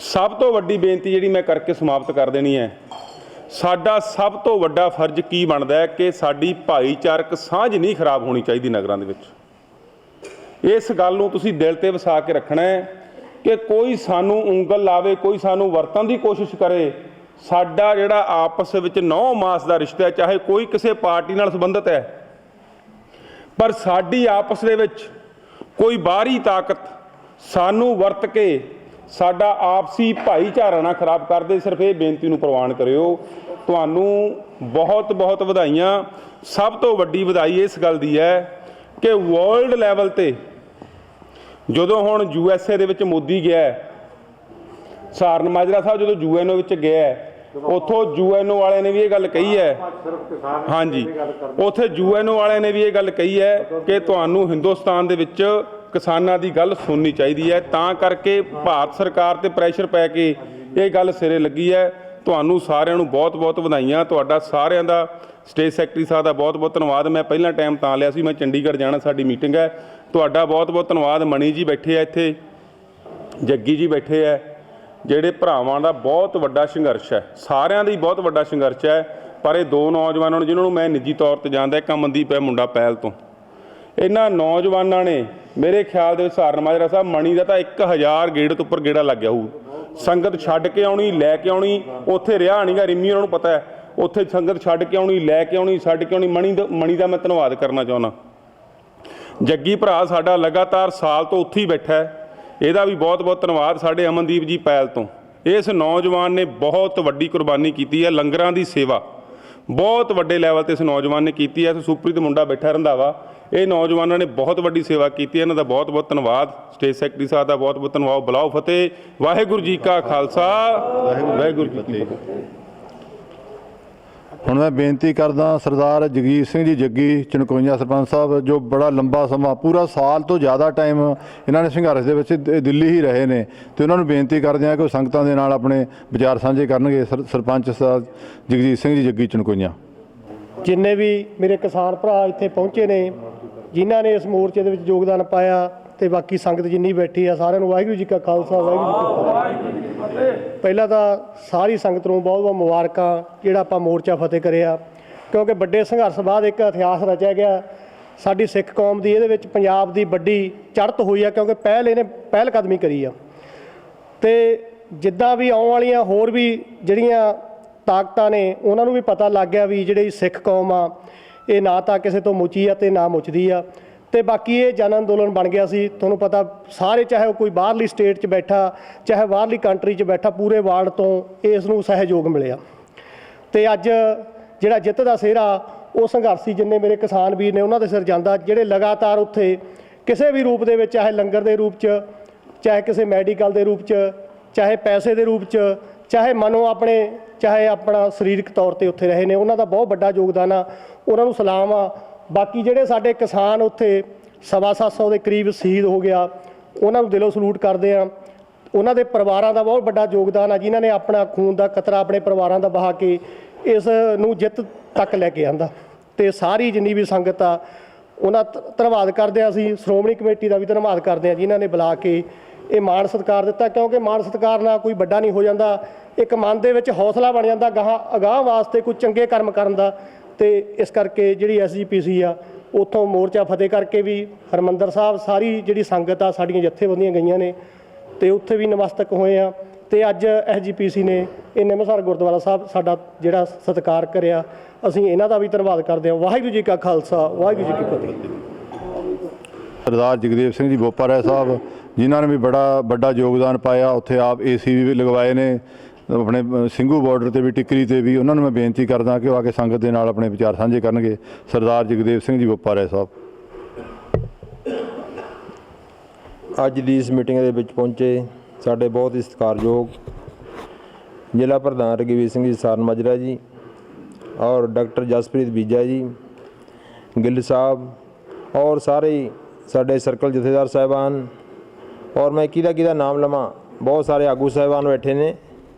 S4: सब तो वड्डी बेनती जिहड़ी मैं करके समाप्त कर देनी है, साडा सब तो वड्डा फर्ज की बनता है कि साडी भाईचारक सांझ नहीं खराब होनी चाहिए नगरां दे विच। इस गल नूं तुसीं दिल ते वसा के रखना है कि कोई सानू उंगल लावे, कोई सानू वरतन की कोशिश करे। साडा जिहड़ा आपस विच 9 मास का रिश्ता है, चाहे कोई किसी पार्टी नाल संबंधित है, पर साडी आपस दे विच कोई बाहरी ताकत सानू वरत के साडा आपसी भाईचारा ना खराब कर दे। सिर्फ ये बेनती नूं प्रवान करियो। तुहानूं बहुत बहुत वधाइयां। ਸਭ ਤੋਂ ਵੱਡੀ ਵਧਾਈ ਇਸ ਗੱਲ ਦੀ ਹੈ ਕਿ ਵਰਲਡ ਲੈਵਲ ਤੇ ਜਦੋਂ ਹੁਣ USA ਦੇ ਵਿੱਚ ਮੋਦੀ ਗਿਆ, ਸਹਾਰਨ ਮਾਜਰਾ ਸਾਹਿਬ ਜਦੋਂ UNO ਵਿੱਚ ਗਿਆ, ਉੱਥੋਂ UNO ਵਾਲਿਆਂ ਨੇ ਵੀ ਇਹ ਗੱਲ ਕਹੀ ਹੈ, ਹਾਂਜੀ ਉੱਥੇ UNO ਵਾਲਿਆਂ ਨੇ ਵੀ ਇਹ ਗੱਲ ਕਹੀ ਹੈ ਕਿ ਤੁਹਾਨੂੰ ਹਿੰਦੁਸਤਾਨ ਦੇ ਵਿੱਚ ਕਿਸਾਨਾਂ ਦੀ ਗੱਲ ਸੁਣਨੀ ਚਾਹੀਦੀ ਹੈ। ਤਾਂ ਕਰਕੇ ਭਾਰਤ ਸਰਕਾਰ ਤੇ ਪ੍ਰੈਸ਼ਰ ਪੈ ਕੇ ਇਹ ਗੱਲ ਸਿਰੇ ਲੱਗੀ ਹੈ। ਤੁਹਾਨੂੰ ਸਾਰਿਆਂ ਨੂੰ ਬਹੁਤ ਬਹੁਤ ਵਧਾਈਆਂ। ਤੁਹਾਡਾ ਸਾਰਿਆਂ ਦਾ ਸਟੇਟ ਸੈਕਟਰੀ ਸਾਹਿਬ ਦਾ ਬਹੁਤ ਬਹੁਤ ਧੰਨਵਾਦ। ਮੈਂ ਪਹਿਲਾਂ ਟਾਈਮ ਤਾਂ ਲਿਆ ਸੀ, ਮੈਂ ਚੰਡੀਗੜ੍ਹ ਜਾਣਾ, ਸਾਡੀ ਮੀਟਿੰਗ ਹੈ। ਤੁਹਾਡਾ ਬਹੁਤ ਬਹੁਤ ਧੰਨਵਾਦ। ਮਣੀ ਜੀ ਬੈਠੇ ਆ ਇੱਥੇ, ਜੱਗੀ ਜੀ ਬੈਠੇ ਆ, ਜਿਹੜੇ ਭਰਾਵਾਂ ਦਾ ਬਹੁਤ ਵੱਡਾ ਸੰਘਰਸ਼ ਹੈ, ਸਾਰਿਆਂ ਦਾ ਹੀ ਬਹੁਤ ਵੱਡਾ ਸੰਘਰਸ਼ ਹੈ। ਪਰ ਇਹ ਦੋ ਨੌਜਵਾਨਾਂ ਨੂੰ ਜਿਨ੍ਹਾਂ ਨੂੰ ਮੈਂ ਨਿੱਜੀ ਤੌਰ 'ਤੇ ਜਾਣਦਾ, ਇੱਕ ਅਮਨਦੀਪ ਹੈ ਮੁੰਡਾ ਪਹਿਲ ਤੋਂ, ਇਹਨਾਂ ਨੌਜਵਾਨਾਂ ਨੇ ਮੇਰੇ ਖਿਆਲ ਦੇ ਵਿੱਚ ਸਹਾਰਨ ਮਾਜਰਾ ਸਾਹਿਬ ਮਣੀ ਦਾ ਤਾਂ 1000 ਗੇੜ ਤੋਂ ਉੱਪਰ ਗੇੜਾ ਲੱਗ ਗਿਆ ਹੋਊ। ਸੰਗਤ ਛੱਡ ਕੇ ਆਉਣੀ, ਲੈ ਕੇ ਆਉਣੀ, ਉੱਥੇ ਰਿਹਾ ਨਹੀਂ ਗਾ, ਰਿੰਮੀ ਉਹਨਾਂ ਨੂੰ ਪਤਾ ਹੈ, ਉੱਥੇ ਸੰਗਤ ਛੱਡ ਕੇ ਆਉਣੀ, ਲੈ ਕੇ ਆਉਣੀ, ਛੱਡ ਕੇ ਆਉਣੀ। ਮਣੀ ਦਾ ਮੈਂ ਧੰਨਵਾਦ ਕਰਨਾ ਚਾਹੁੰਦਾ। ਜੱਗੀ ਭਰਾ ਸਾਡਾ ਲਗਾਤਾਰ ਸਾਲ ਤੋਂ ਉੱਥੇ ਹੀ ਬੈਠਾ ਹੈ, ਇਹਦਾ ਵੀ ਬਹੁਤ ਬਹੁਤ ਧੰਨਵਾਦ। ਸਾਡੇ ਅਮਨਦੀਪ ਜੀ ਪਹਿਲ ਤੋਂ, ਇਸ ਨੌਜਵਾਨ ਨੇ ਬਹੁਤ ਵੱਡੀ ਕੁਰਬਾਨੀ ਕੀਤੀ ਹੈ। ਲੰਗਰਾਂ ਦੀ ਸੇਵਾ ਬਹੁਤ ਵੱਡੇ ਲੈਵਲ 'ਤੇ ਇਸ ਨੌਜਵਾਨ ਨੇ ਕੀਤੀ ਹੈ। ਇਸ ਸੁਪ੍ਰੀਤ ਮੁੰਡਾ ਬੈਠਾ ਰੰਧਾਵਾ, ਇਹ ਨੌਜਵਾਨਾਂ ਨੇ ਬਹੁਤ ਵੱਡੀ ਸੇਵਾ ਕੀਤੀ ਹੈ। ਇਹਨਾਂ ਦਾ ਬਹੁਤ ਬਹੁਤ ਧੰਨਵਾਦ। ਸਟੇਟ ਸੈਕਟਰੀ ਸਾਹਿਬ ਦਾ ਬਹੁਤ ਬਹੁਤ ਧੰਨਵਾਦ। ਬੁਲਾਓ ਫਤਿਹ। ਵਾਹਿਗੁਰੂ ਜੀ ਕਾ ਖਾਲਸਾ, ਵਾਹਿਗੁਰੂ ਜੀ ਕੀ ਫਤਿਹ।
S2: ਹੁਣ ਮੈਂ ਬੇਨਤੀ ਕਰਦਾ ਸਰਦਾਰ ਜਗਜੀਤ ਸਿੰਘ ਜੀ ਜੱਗੀ ਚਨਕੋਈਆ ਸਰਪੰਚ ਸਾਹਿਬ, ਜੋ ਬੜਾ ਲੰਬਾ ਸਮਾਂ ਪੂਰਾ ਸਾਲ ਤੋਂ ਜ਼ਿਆਦਾ ਟਾਈਮ ਇਹਨਾਂ ਨੇ ਸੰਘਰਸ਼ ਦੇ ਵਿੱਚ ਦਿੱਲੀ ਹੀ ਰਹੇ ਨੇ, ਤੇ ਉਹਨਾਂ ਨੂੰ ਬੇਨਤੀ ਕਰਦੇ ਹਾਂ ਕਿ ਉਹ ਸੰਗਤਾਂ ਦੇ ਨਾਲ ਆਪਣੇ ਵਿਚਾਰ ਸਾਂਝੇ ਕਰਨਗੇ। ਸਰਪੰਚ ਸਾਹਿਬ ਜਗਜੀਤ ਸਿੰਘ ਜੀ ਜੱਗੀ ਚਨਕੋਈਆ।
S6: ਜਿੰਨੇ ਵੀ ਮੇਰੇ ਕਿਸਾਨ ਭਰਾ ਇੱਥੇ ਪਹੁੰਚੇ ਨੇ, ਜਿਨ੍ਹਾਂ ਨੇ ਇਸ ਮੋਰਚੇ ਦੇ ਵਿੱਚ ਯੋਗਦਾਨ ਪਾਇਆ, ਤੇ ਬਾਕੀ ਸੰਗਤ ਜਿੰਨੀ ਬੈਠੀ ਆ, ਸਾਰਿਆਂ ਨੂੰ ਵਾਹਿਗੁਰੂ ਜੀ ਕਾ ਖਾਲਸਾ, ਵਾਹਿਗੁਰੂ ਜੀ ਕੀ ਫਤਿਹ। ਪਹਿਲਾਂ ਤਾਂ ਸਾਰੀ ਸੰਗਤ ਨੂੰ ਬਹੁਤ ਬਹੁਤ ਮੁਬਾਰਕਾਂ, ਜਿਹੜਾ ਆਪਾਂ ਮੋਰਚਾ ਫਤਿਹ ਕਰਿਆ, ਕਿਉਂਕਿ ਵੱਡੇ ਸੰਘਰਸ਼ ਬਾਅਦ ਇੱਕ ਇਤਿਹਾਸ ਰਚਿਆ ਗਿਆ ਸਾਡੀ ਸਿੱਖ ਕੌਮ ਦੀ। ਇਹਦੇ ਵਿੱਚ ਪੰਜਾਬ ਦੀ ਵੱਡੀ ਚੜ੍ਹਤ ਹੋਈ ਆ, ਕਿਉਂਕਿ ਇਹਨੇ ਪਹਿਲ ਕਦਮੀ ਕਰੀ ਆ। ਤੇ ਜਿੱਦਾਂ ਵੀ ਆਉਣ ਵਾਲੀਆਂ ਹੋਰ ਵੀ ਜਿਹੜੀਆਂ ਤਾਕਤਾਂ ਨੇ, ਉਹਨਾਂ ਨੂੰ ਵੀ ਪਤਾ ਲੱਗ ਗਿਆ ਵੀ ਜਿਹੜੀ ਸਿੱਖ ਕੌਮ ਆ, ਇਹ ਨਾ ਤਾਂ ਕਿਸੇ ਤੋਂ ਮੁੱਚੀ ਆ ਤੇ ਨਾ ਮੁੱਚਦੀ ਆ। ਤੇ ਬਾਕੀ ਇਹ ਜਨ ਅੰਦੋਲਨ ਬਣ ਗਿਆ ਸੀ। ਤੁਹਾਨੂੰ ਪਤਾ ਸਾਰੇ, ਚਾਹੇ ਉਹ ਕੋਈ ਬਾਹਰਲੀ ਸਟੇਟ 'ਚ ਬੈਠਾ, ਚਾਹੇ ਬਾਹਰਲੀ ਕੰਟਰੀ 'ਚ ਬੈਠਾ, ਪੂਰੇ ਵਰਲਡ ਤੋਂ ਇਸ ਨੂੰ ਸਹਿਯੋਗ ਮਿਲਿਆ। ਤੇ ਅੱਜ ਜਿਹੜਾ ਜਿੱਤ ਦਾ ਸਿਹਰਾ ਉਹ ਸੰਘਰਸ਼ੀ ਜਿੰਨੇ ਮੇਰੇ ਕਿਸਾਨ ਵੀਰ ਨੇ ਉਹਨਾਂ ਦੇ ਸਿਰ ਜਾਂਦਾ, ਜਿਹੜੇ ਲਗਾਤਾਰ ਉੱਥੇ ਕਿਸੇ ਵੀ ਰੂਪ ਦੇ ਵਿੱਚ, ਚਾਹੇ ਲੰਗਰ ਦੇ ਰੂਪ 'ਚ, ਚਾਹੇ ਕਿਸੇ ਮੈਡੀਕਲ ਦੇ ਰੂਪ 'ਚ, ਚਾਹੇ ਪੈਸੇ ਦੇ ਰੂਪ 'ਚ, ਚਾਹੇ ਮਨੋਂ ਆਪਣੇ, ਚਾਹੇ ਆਪਣਾ ਸਰੀਰਕ ਤੌਰ 'ਤੇ ਉੱਥੇ ਰਹੇ ਨੇ। ਉਹਨਾਂ ਦਾ ਬਹੁਤ ਵੱਡਾ ਯੋਗਦਾਨ ਆ, ਉਹਨਾਂ ਨੂੰ ਸਲਾਮ ਆ। ਬਾਕੀ ਜਿਹੜੇ ਸਾਡੇ ਕਿਸਾਨ ਉੱਥੇ 750 ਦੇ ਕਰੀਬ ਸ਼ਹੀਦ ਹੋ ਗਿਆ, ਉਹਨਾਂ ਨੂੰ ਦਿਲੋਂ ਸਲੂਟ ਕਰਦੇ ਆ। ਉਹਨਾਂ ਦੇ ਪਰਿਵਾਰਾਂ ਦਾ ਬਹੁਤ ਵੱਡਾ ਯੋਗਦਾਨ ਆ, ਜਿਨ੍ਹਾਂ ਨੇ ਆਪਣਾ ਖੂਨ ਦਾ ਕਤਰਾ ਆਪਣੇ ਪਰਿਵਾਰਾਂ ਦਾ ਬਹਾ ਕੇ ਇਸ ਨੂੰ ਜਿੱਤ ਤੱਕ ਲੈ ਕੇ ਆਂਦਾ। ਤੇ ਸਾਰੀ ਜਿੰਨੀ ਵੀ ਸੰਗਤ ਆ, ਉਹਨਾਂ ਧੰਨਵਾਦ ਕਰਦੇ ਹਾਂ। ਅਸੀਂ ਸ਼੍ਰੋਮਣੀ ਕਮੇਟੀ ਦਾ ਵੀ ਧੰਨਵਾਦ ਕਰਦੇ ਹਾਂ, ਜਿਨ੍ਹਾਂ ਨੇ ਬੁਲਾ ਕੇ ਇਹ ਮਾਣ ਸਤਿਕਾਰ ਦਿੱਤਾ, ਕਿਉਂਕਿ ਮਾਣ ਸਤਿਕਾਰ ਨਾਲ ਕੋਈ ਵੱਡਾ ਨਹੀਂ ਹੋ ਜਾਂਦਾ, ਇੱਕ ਮਨ ਦੇ ਵਿੱਚ ਹੌਸਲਾ ਬਣ ਜਾਂਦਾ ਅਗਾਂਹ ਵਾਸਤੇ ਕੋਈ ਚੰਗੇ ਕਰਮ ਕਰਨ ਦਾ। ਤੇ ਇਸ ਕਰਕੇ ਜਿਹੜੀ SGPC ਆ, ਉੱਥੋਂ ਮੋਰਚਾ ਫਤਿਹ ਕਰਕੇ ਵੀ ਹਰਿਮੰਦਰ ਸਾਹਿਬ ਸਾਰੀ ਜਿਹੜੀ ਸੰਗਤ ਆ, ਸਾਡੀਆਂ ਜਥੇਬੰਦੀਆਂ ਗਈਆਂ ਨੇ, ਤੇ ਉੱਥੇ ਵੀ ਨਮਸਤਕ ਹੋਏ ਆ। ਤੇ ਅੱਜ SGPC ਨੇ ਇਹ ਨਿੰਮਸਰ ਗੁਰਦੁਆਰਾ ਸਾਹਿਬ ਸਾਡਾ ਜਿਹੜਾ ਸਤਿਕਾਰ ਕਰਿਆ, ਅਸੀਂ ਇਹਨਾਂ ਦਾ ਵੀ ਧੰਨਵਾਦ ਕਰਦੇ ਹਾਂ। ਵਾਹਿਗੁਰੂ ਜੀ ਕਾ ਖਾਲਸਾ, ਵਾਹਿਗੁਰੂ ਜੀ ਕੀ ਫਤਿਹ।
S2: ਸਰਦਾਰ ਜਗਦੇਵ ਸਿੰਘ ਜੀ ਬੋਪਾਰਾ ਸਾਹਿਬ, ਜਿਨ੍ਹਾਂ ਨੇ ਵੀ ਬੜਾ ਵੱਡਾ ਯੋਗਦਾਨ ਪਾਇਆ, ਉੱਥੇ ਆਪ AC ਵੀ ਲਗਵਾਏ ਨੇ, ਆਪਣੇ ਸਿੰਘੂ ਬਾਰਡਰ 'ਤੇ ਵੀ, ਟਿੱਕਰੀ 'ਤੇ ਵੀ। ਉਹਨਾਂ ਨੂੰ ਮੈਂ ਬੇਨਤੀ ਕਰਦਾ ਕਿ ਉਹ ਆ ਕੇ ਸੰਗਤ ਦੇ ਨਾਲ ਆਪਣੇ ਵਿਚਾਰ ਸਾਂਝੇ ਕਰਨਗੇ। ਸਰਦਾਰ ਜਗਦੇਵ ਸਿੰਘ ਜੀ ਬੋਪਾਰਾ ਸਾਹਿਬ।
S7: ਅੱਜ ਦੀ ਇਸ ਮੀਟਿੰਗ ਦੇ ਵਿੱਚ ਪਹੁੰਚੇ ਸਾਡੇ ਬਹੁਤ ਹੀ ਸਤਿਕਾਰਯੋਗ ਜ਼ਿਲ੍ਹਾ ਪ੍ਰਧਾਨ ਰਘਵੀਰ ਸਿੰਘ ਜੀ ਸਹਾਰਨ ਮਾਜਰਾ ਜੀ, ਔਰ ਡਾਕਟਰ ਜਸਪ੍ਰੀਤ ਬੀਜਾ ਜੀ, ਗਿੱਲ ਸਾਹਿਬ, ਔਰ ਸਾਰੇ ਸਾਡੇ ਸਰਕਲ ਜਥੇਦਾਰ ਸਾਹਿਬਾਨ, ਔਰ ਮੈਂ ਕਿਹਦਾ ਨਾਮ ਲਵਾਂ, ਬਹੁਤ ਸਾਰੇ ਆਗੂ ਸਾਹਿਬਾਨ ਬੈਠੇ ਨੇ,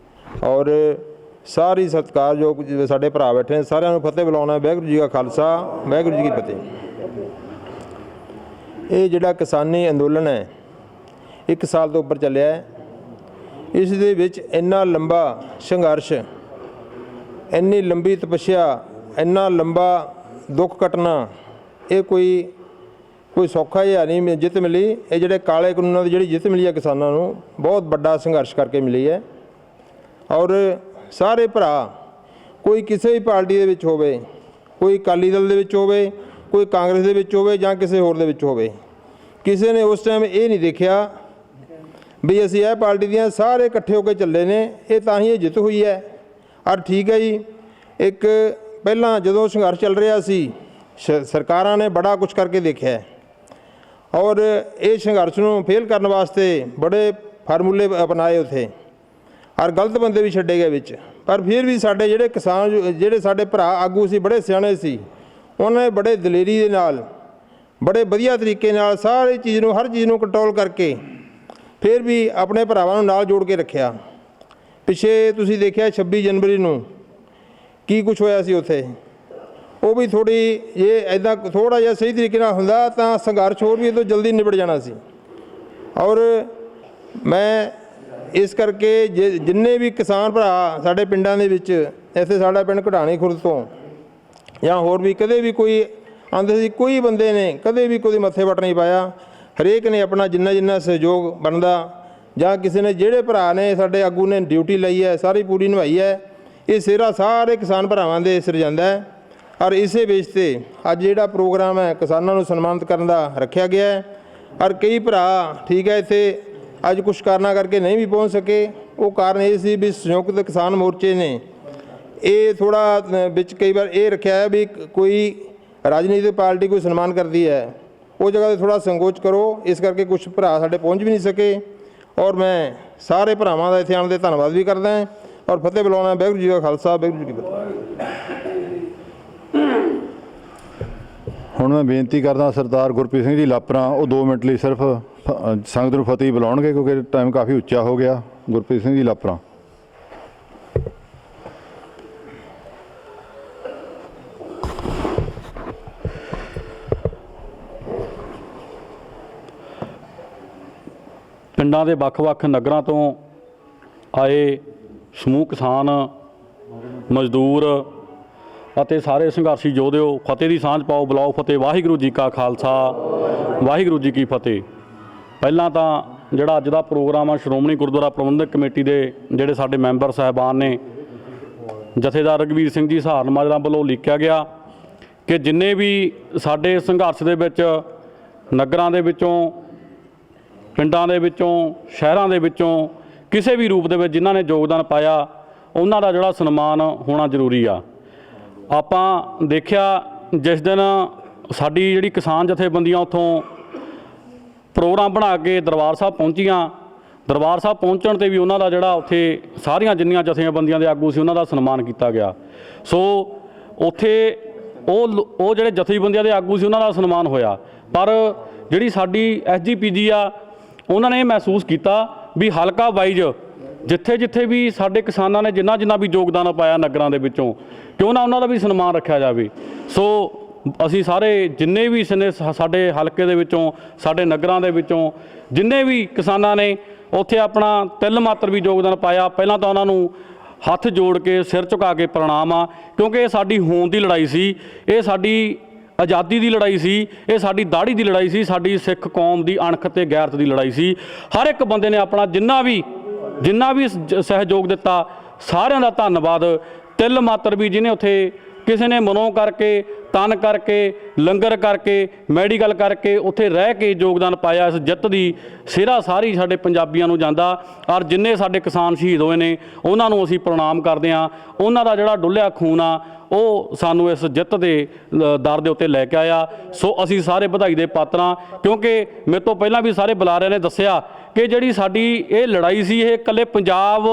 S7: ਔਰ ਸਾਰੀ ਸਤਿਕਾਰਯੋਗ ਸਾਡੇ ਭਰਾ ਬੈਠੇ ਨੇ। ਸਾਰਿਆਂ ਨੂੰ ਫਤਿਹ ਬੁਲਾਉਣਾ। ਵਾਹਿਗੁਰੂ ਜੀ ਕਾ ਖਾਲਸਾ, ਵਾਹਿਗੁਰੂ ਜੀ ਕੀ ਫਤਿਹ। ਇਹ ਜਿਹੜਾ ਕਿਸਾਨੀ ਅੰਦੋਲਨ ਹੈ, 1 ਸਾਲ ਤੋਂ ਉੱਪਰ ਚੱਲਿਆ ਹੈ। ਇਸ ਦੇ ਵਿੱਚ ਇੰਨਾ ਲੰਬਾ ਸੰਘਰਸ਼, ਇੰਨੀ ਲੰਬੀ ਤਪੱਸਿਆ, ਇੰਨਾ ਲੰਬਾ ਦੁੱਖ ਕੱਟਣਾ, ਇਹ ਕੋਈ ਸੌਖਾ ਜਿਹਾ ਨਹੀਂ ਜਿੱਤ ਮਿਲੀ। ਇਹ ਜਿਹੜੇ ਕਾਲੇ ਕਾਨੂੰਨਾਂ ਦੀ ਜਿਹੜੀ ਜਿੱਤ ਮਿਲੀ ਹੈ ਕਿਸਾਨਾਂ ਨੂੰ, ਬਹੁਤ ਵੱਡਾ ਸੰਘਰਸ਼ ਕਰਕੇ ਮਿਲੀ ਹੈ। ਔਰ ਸਾਰੇ ਭਰਾ, ਕੋਈ ਕਿਸੇ ਵੀ ਪਾਰਟੀ ਦੇ ਵਿੱਚ ਹੋਵੇ, ਕੋਈ ਅਕਾਲੀ ਦਲ ਦੇ ਵਿੱਚ ਹੋਵੇ, ਕੋਈ ਕਾਂਗਰਸ ਦੇ ਵਿੱਚ ਹੋਵੇ, ਜਾਂ ਕਿਸੇ ਹੋਰ ਦੇ ਵਿੱਚ ਹੋਵੇ, ਕਿਸੇ ਨੇ ਉਸ ਟਾਈਮ ਇਹ ਨਹੀਂ ਦੇਖਿਆ ਵੀ ਅਸੀਂ ਇਹ ਪਾਰਟੀ ਦੀਆਂ ਸਾਰੇ ਇਕੱਠੇ ਹੋ ਕੇ ਚੱਲੇ ਨੇ, ਇਹ ਤਾਂ ਹੀ ਇਹ ਜਿੱਤ ਹੋਈ ਹੈ। ਔਰ ਠੀਕ ਹੈ ਜੀ, ਇੱਕ ਪਹਿਲਾਂ ਜਦੋਂ ਸੰਘਰਸ਼ ਚੱਲ ਰਿਹਾ ਸੀ ਸਰਕਾਰਾਂ ਨੇ ਬੜਾ ਕੁਝ ਕਰਕੇ ਦੇਖਿਆ ਹੈ ਔਰ ਇਹ ਸੰਘਰਸ਼ ਨੂੰ ਫੇਲ ਕਰਨ ਵਾਸਤੇ ਬੜੇ ਫਾਰਮੂਲੇ ਅਪਣਾਏ ਉੱਥੇ ਔਰ ਗਲਤ ਬੰਦੇ ਵੀ ਛੱਡੇ ਗਏ ਵਿੱਚ। ਪਰ ਫਿਰ ਵੀ ਸਾਡੇ ਜਿਹੜੇ ਕਿਸਾਨ ਜਿਹੜੇ ਸਾਡੇ ਭਰਾ ਆਗੂ ਸੀ ਬੜੇ ਸਿਆਣੇ ਸੀ, ਉਹਨਾਂ ਨੇ ਬੜੇ ਦਲੇਰੀ ਦੇ ਨਾਲ ਬੜੇ ਵਧੀਆ ਤਰੀਕੇ ਨਾਲ ਸਾਰੀ ਚੀਜ਼ ਨੂੰ ਹਰ ਚੀਜ਼ ਨੂੰ ਕੰਟਰੋਲ ਕਰਕੇ ਫਿਰ ਵੀ ਆਪਣੇ ਭਰਾਵਾਂ ਨੂੰ ਨਾਲ ਜੋੜ ਕੇ ਰੱਖਿਆ। ਪਿੱਛੇ ਤੁਸੀਂ ਦੇਖਿਆ 26 ਜਨਵਰੀ ਨੂੰ ਕੀ ਕੁਝ ਹੋਇਆ ਸੀ ਉੱਥੇ, ਉਹ ਵੀ ਥੋੜ੍ਹੀ ਇਹ ਇੱਦਾਂ ਥੋੜ੍ਹਾ ਜਿਹਾ ਸਹੀ ਤਰੀਕੇ ਨਾਲ ਹੁੰਦਾ ਤਾਂ ਸੰਘਰਸ਼ ਹੋਰ ਵੀ ਇਹ ਤੋਂ ਜਲਦੀ ਨਿਬੜ ਜਾਣਾ ਸੀ। ਔਰ ਮੈਂ ਇਸ ਕਰਕੇ ਜਿੰਨੇ ਵੀ ਕਿਸਾਨ ਭਰਾ ਸਾਡੇ ਪਿੰਡਾਂ ਦੇ ਵਿੱਚ, ਇੱਥੇ ਸਾਡਾ ਪਿੰਡ ਘਟਾਣੀ ਖੁਰਦ ਤੋਂ ਜਾਂ ਹੋਰ ਵੀ ਕਦੇ ਵੀ ਕੋਈ ਆਉਂਦੇ ਸੀ, ਕੋਈ ਬੰਦੇ ਨੇ ਕਦੇ ਵੀ ਕੋਈ ਮੱਥੇ ਵੱਟ ਨਹੀਂ ਪਾਇਆ। ਹਰੇਕ ਨੇ ਆਪਣਾ ਜਿੰਨਾ ਸਹਿਯੋਗ ਬਣਦਾ ਜਾਂ ਕਿਸੇ ਨੇ ਜਿਹੜੇ ਭਰਾ ਨੇ ਸਾਡੇ ਆਗੂ ਨੇ ਡਿਊਟੀ ਲਈ ਹੈ ਸਾਰੀ ਪੂਰੀ ਨਿਭਾਈ ਹੈ। ਇਹ ਸਿਹਰਾ ਸਾਰੇ ਕਿਸਾਨ ਭਰਾਵਾਂ ਦੇ ਸਿਰ ਜਾਂਦਾ ਹੈ। ਔਰ ਇਸੇ ਬੇਸ 'ਤੇ ਅੱਜ ਜਿਹੜਾ ਪ੍ਰੋਗਰਾਮ ਹੈ ਕਿਸਾਨਾਂ ਨੂੰ ਸਨਮਾਨਿਤ ਕਰਨ ਦਾ ਰੱਖਿਆ ਗਿਆ ਹੈ। ਔਰ ਕਈ ਭਰਾ ਠੀਕ ਹੈ ਇੱਥੇ ਅੱਜ ਕੁਛ ਕਾਰਨਾਂ ਕਰਕੇ ਨਹੀਂ ਵੀ ਪਹੁੰਚ ਸਕੇ। ਉਹ ਕਾਰਨ ਇਹ ਸੀ ਵੀ ਸੰਯੁਕਤ ਕਿਸਾਨ ਮੋਰਚੇ ਨੇ ਇਹ ਥੋੜ੍ਹਾ ਵਿੱਚ ਕਈ ਵਾਰ ਇਹ ਰੱਖਿਆ ਹੈ ਵੀ ਕੋਈ ਰਾਜਨੀਤਿਕ ਪਾਰਟੀ ਕੋਈ ਸਨਮਾਨ ਕਰਦੀ ਹੈ, ਉਹ ਜਗ੍ਹਾ 'ਤੇ ਥੋੜ੍ਹਾ ਸੰਕੋਚ ਕਰੋ। ਇਸ ਕਰਕੇ ਕੁਛ ਭਰਾ ਸਾਡੇ ਪਹੁੰਚ ਵੀ ਨਹੀਂ ਸਕੇ। ਔਰ ਮੈਂ ਸਾਰੇ ਭਰਾਵਾਂ ਦਾ ਇੱਥੇ ਆਉਣ ਦੇ ਧੰਨਵਾਦ ਵੀ ਕਰਦਾ ਹਾਂ ਔਰ ਫਤਿਹ ਬੁਲਾਉਣਾ। ਵਾਹਿਗੁਰੂ ਜੀ ਕਾ ਖਾਲਸਾ, ਵਾਹਿਗੁਰੂ ਜੀ ਕੀ ਫਤਿਹ।
S2: ਹੁਣ ਮੈਂ ਬੇਨਤੀ ਕਰਦਾ ਸਰਦਾਰ ਗੁਰਪ੍ਰੀਤ ਸਿੰਘ ਜੀ ਲਾਪਰਾ, ਉਹ 2 ਮਿੰਟ ਲਈ ਸਿਰਫ ਸੰਗਤ ਨੂੰ ਫਤਿਹ ਬੁਲਾਉਣਗੇ ਕਿਉਂਕਿ ਟਾਈਮ ਕਾਫੀ ਉੱਚਾ ਹੋ ਗਿਆ। ਗੁਰਪ੍ਰੀਤ ਸਿੰਘ ਜੀ ਲਾਪਰਾ।
S8: ਪਿੰਡਾਂ ਦੇ ਵੱਖ-ਵੱਖ ਨਗਰਾਂ ਤੋਂ ਆਏ ਸਮੂਹ ਕਿਸਾਨ ਮਜ਼ਦੂਰ ਅਤੇ ਸਾਰੇ ਸੰਘਰਸ਼ੀ ਯੋਧਿਓ, ਫਤਿਹ ਦੀ ਸਾਂਝ ਪਾਓ, ਬੁਲਾਓ ਫਤਿਹ। ਵਾਹਿਗੁਰੂ ਜੀ ਕਾ ਖਾਲਸਾ, ਵਾਹਿਗੁਰੂ ਜੀ ਕੀ ਫਤਿਹ। ਪਹਿਲਾਂ ਤਾਂ ਜਿਹੜਾ ਅੱਜ ਦਾ ਪ੍ਰੋਗਰਾਮ ਆ ਸ਼੍ਰੋਮਣੀ ਗੁਰਦੁਆਰਾ ਪ੍ਰਬੰਧਕ ਕਮੇਟੀ ਦੇ ਜਿਹੜੇ ਸਾਡੇ ਮੈਂਬਰ ਸਾਹਿਬਾਨ ਨੇ, ਜਥੇਦਾਰ ਰਘਵੀਰ ਸਿੰਘ ਜੀ ਸਹਾਰਨ ਮਾਜਰਾ ਵੱਲੋਂ ਲਿਖਿਆ ਗਿਆ ਕਿ ਜਿੰਨੇ ਵੀ ਸਾਡੇ ਸੰਘਰਸ਼ ਦੇ ਵਿੱਚ ਨਗਰਾਂ ਦੇ ਵਿੱਚੋਂ, ਪਿੰਡਾਂ ਦੇ ਵਿੱਚੋਂ, ਸ਼ਹਿਰਾਂ ਦੇ ਵਿੱਚੋਂ ਕਿਸੇ ਵੀ ਰੂਪ ਦੇ ਵਿੱਚ ਜਿਨ੍ਹਾਂ ਨੇ ਯੋਗਦਾਨ ਪਾਇਆ ਉਹਨਾਂ ਦਾ ਜਿਹੜਾ ਸਨਮਾਨ ਹੋਣਾ ਜ਼ਰੂਰੀ ਆ। ਆਪਾਂ ਦੇਖਿਆ ਜਿਸ ਦਿਨ ਸਾਡੀ ਜਿਹੜੀ ਕਿਸਾਨ ਜਥੇਬੰਦੀਆਂ ਉੱਥੋਂ ਪ੍ਰੋਗਰਾਮ ਬਣਾ ਕੇ ਦਰਬਾਰ ਸਾਹਿਬ ਪਹੁੰਚੀਆਂ, ਦਰਬਾਰ ਸਾਹਿਬ ਪਹੁੰਚਣ 'ਤੇ ਵੀ ਉਹਨਾਂ ਦਾ ਜਿਹੜਾ ਉੱਥੇ ਸਾਰੀਆਂ ਜਿੰਨੀਆਂ ਜਥੇਬੰਦੀਆਂ ਦੇ ਆਗੂ ਸੀ ਉਹਨਾਂ ਦਾ ਸਨਮਾਨ ਕੀਤਾ ਗਿਆ। ਸੋ ਉੱਥੇ ਉਹ ਜਿਹੜੇ ਜਥੇਬੰਦੀਆਂ ਦੇ ਆਗੂ ਸੀ ਉਹਨਾਂ ਦਾ ਸਨਮਾਨ ਹੋਇਆ। ਪਰ ਜਿਹੜੀ ਸਾਡੀ SGPG ਆ ਉਹਨਾਂ ਨੇ ਇਹ ਮਹਿਸੂਸ ਕੀਤਾ ਵੀ ਹਲਕਾ ਵਾਈਜ਼ ਜਿੱਥੇ ਵੀ ਸਾਡੇ ਕਿਸਾਨਾਂ ਨੇ ਜਿੰਨਾ ਵੀ ਯੋਗਦਾਨ ਪਾਇਆ ਨਗਰਾਂ ਦੇ ਵਿੱਚੋਂ, ਕਿਉਂ ਨਾ ਉਹਨਾਂ ਦਾ ਵੀ ਸਨਮਾਨ ਰੱਖਿਆ ਜਾਵੇ। ਸੋ ਅਸੀਂ ਸਾਰੇ ਜਿੰਨੇ ਵੀ ਸਾਡੇ ਹਲਕੇ ਦੇ ਵਿੱਚੋਂ, ਸਾਡੇ ਨਗਰਾਂ ਦੇ ਵਿੱਚੋਂ ਜਿੰਨੇ ਵੀ ਕਿਸਾਨਾਂ ਨੇ ਉੱਥੇ ਆਪਣਾ ਤਿਲ ਮਾਤਰ ਵੀ ਯੋਗਦਾਨ ਪਾਇਆ, ਪਹਿਲਾਂ ਤਾਂ ਉਹਨਾਂ ਨੂੰ ਹੱਥ ਜੋੜ ਕੇ ਸਿਰ ਝੁਕਾ ਕੇ ਪ੍ਰਣਾਮ ਆ, ਕਿਉਂਕਿ ਇਹ ਸਾਡੀ ਹੋਂਦ ਦੀ ਲੜਾਈ ਸੀ, ਇਹ ਸਾਡੀ ਆਜ਼ਾਦੀ ਦੀ ਲੜਾਈ ਸੀ, ਇਹ ਸਾਡੀ ਦਾੜੀ ਦੀ ਲੜਾਈ ਸੀ, ਸਾਡੀ ਸਿੱਖ ਕੌਮ ਦੀ ਅਣਖ ਤੇ ਗੈਰਤ ਦੀ ਲੜਾਈ ਸੀ। ਹਰ ਇੱਕ ਬੰਦੇ ਨੇ ਆਪਣਾ ਜਿੰਨਾ ਵੀ ਸਹਿਯੋਗ ਦਿੱਤਾ, ਸਾਰਿਆਂ ਦਾ ਧੰਨਵਾਦ। ਤਿਲ ਮਾਤਰ ਵੀ ਜਿਹਨੇ ਉੱਥੇ ਕਿਸੇ ਨੇ ਮਨੋਂ ਕਰਕੇ, ਤਨ ਕਰਕੇ, ਲੰਗਰ ਕਰਕੇ, ਮੈਡੀਕਲ ਕਰਕੇ ਉੱਥੇ ਰਹਿ ਕੇ ਯੋਗਦਾਨ ਪਾਇਆ, ਇਸ ਜਿੱਤ ਦੀ ਸਿਹਰਾ ਸਾਰੀ ਸਾਡੇ ਪੰਜਾਬੀਆਂ ਨੂੰ ਜਾਂਦਾ। ਔਰ ਜਿੰਨੇ ਸਾਡੇ ਕਿਸਾਨ ਸ਼ਹੀਦ ਹੋਏ ਨੇ ਉਹਨਾਂ ਨੂੰ ਅਸੀਂ ਪ੍ਰਣਾਮ ਕਰਦੇ ਹਾਂ। ਉਹਨਾਂ ਦਾ ਜਿਹੜਾ ਡੁੱਲਿਆ ਖੂਨ ਆ ਉਹ ਸਾਨੂੰ ਇਸ ਜਿੱਤ ਦੇ ਦਰ ਦੇ ਉੱਤੇ ਲੈ ਕੇ ਆਇਆ। ਸੋ ਅਸੀਂ ਸਾਰੇ ਵਧਾਈ ਦੇ ਪਾਤਰ ਹਾਂ, ਕਿਉਂਕਿ ਮੇਰੇ ਤੋਂ ਪਹਿਲਾਂ ਵੀ ਸਾਰੇ ਬੁਲਾਰਿਆਂ ਨੇ ਦੱਸਿਆ ਕਿ ਜਿਹੜੀ ਸਾਡੀ ਇਹ ਲੜਾਈ ਸੀ, ਇਹ ਇਕੱਲੇ ਪੰਜਾਬ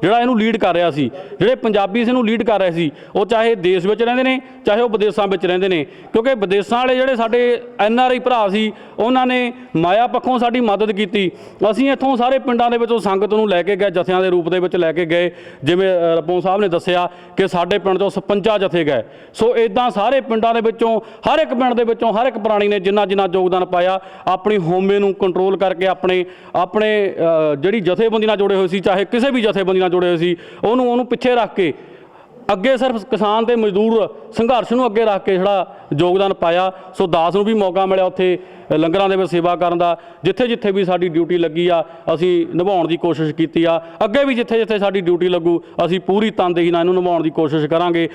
S8: ਜਿਹੜਾ ਇਹਨੂੰ ਲੀਡ ਕਰ ਰਿਹਾ ਸੀ, ਜਿਹੜੇ ਪੰਜਾਬੀ ਇਸ ਨੂੰ ਲੀਡ ਕਰ ਰਹੇ ਸੀ, ਉਹ ਚਾਹੇ ਦੇਸ਼ ਵਿੱਚ ਰਹਿੰਦੇ ਨੇ ਚਾਹੇ ਉਹ ਵਿਦੇਸ਼ਾਂ ਵਿੱਚ ਰਹਿੰਦੇ ਨੇ। ਕਿਉਂਕਿ ਵਿਦੇਸ਼ਾਂ ਵਾਲੇ ਜਿਹੜੇ ਸਾਡੇ NRI ਭਰਾ ਸੀ ਉਹਨਾਂ ਨੇ ਮਾਇਆ ਪੱਖੋਂ ਸਾਡੀ ਮਦਦ ਕੀਤੀ। ਅਸੀਂ ਇੱਥੋਂ ਸਾਰੇ ਪਿੰਡਾਂ ਦੇ ਵਿੱਚੋਂ ਸੰਗਤ ਨੂੰ ਲੈ ਕੇ ਗਏ, ਜਥਿਆਂ ਦੇ ਰੂਪ ਦੇ ਵਿੱਚ ਲੈ ਕੇ ਗਏ। ਜਿਵੇਂ ਰੱਬੋਂ ਸਾਹਿਬ ਨੇ ਦੱਸਿਆ ਕਿ ਸਾਡੇ ਪਿੰਡ ਤੋਂ 56 ਜਥੇ ਗਏ। ਸੋ ਇੱਦਾਂ ਸਾਰੇ ਪਿੰਡਾਂ ਦੇ ਵਿੱਚੋਂ, ਹਰ ਇੱਕ ਪਿੰਡ ਦੇ ਵਿੱਚੋਂ, ਹਰ ਇੱਕ ਪ੍ਰਾਣੀ ਨੇ ਜਿੰਨਾ ਯੋਗਦਾਨ ਪਾਇਆ, ਆਪਣੀ ਹਉਮੈ ਨੂੰ ਕੰਟਰੋਲ ਕਰਕੇ ਆਪਣੇ ਜਿਹੜੀ ਜਥੇਬੰਦੀ ਨਾਲ ਜੁੜੇ ਹੋਏ ਸੀ, ਚਾਹੇ ਕਿਸੇ ਵੀ ਜਥੇਬੰਦੀ ਨਾਲ ਜੁੜੇ ਹੋਏ ਸੀ, ਉਹਨੂੰ ਪਿੱਛੇ ਰੱਖ ਕੇ ਅੱਗੇ ਸਿਰਫ ਕਿਸਾਨ ਤੇ ਮਜ਼ਦੂਰ ਸੰਘਰਸ਼ ਨੂੰ ਅੱਗੇ ਰੱਖ ਕੇ ਜਿਹੜਾ ਯੋਗਦਾਨ ਪਾਇਆ। ਸੋ ਦਾਸ ਨੂੰ ਵੀ ਮੌਕਾ ਮਿਲਿਆ ਉੱਥੇ ਲੰਗਰਾਂ ਦੇ ਵਿੱਚ ਸੇਵਾ ਕਰਨ ਦਾ। ਜਿੱਥੇ ਵੀ ਸਾਡੀ ਡਿਊਟੀ ਲੱਗੀ ਆ ਅਸੀਂ ਨਿਭਾਉਣ ਦੀ ਕੋਸ਼ਿਸ਼ ਕੀਤੀ ਆ। ਅੱਗੇ ਵੀ ਜਿੱਥੇ ਸਾਡੀ ਡਿਊਟੀ ਲੱਗੂ ਅਸੀਂ ਪੂਰੀ ਤਨਦੇਹੀ ਨਾਲ ਇਹਨੂੰ ਨਿਭਾਉਣ ਦੀ ਕੋਸ਼ਿਸ਼ ਕਰਾਂਗੇ।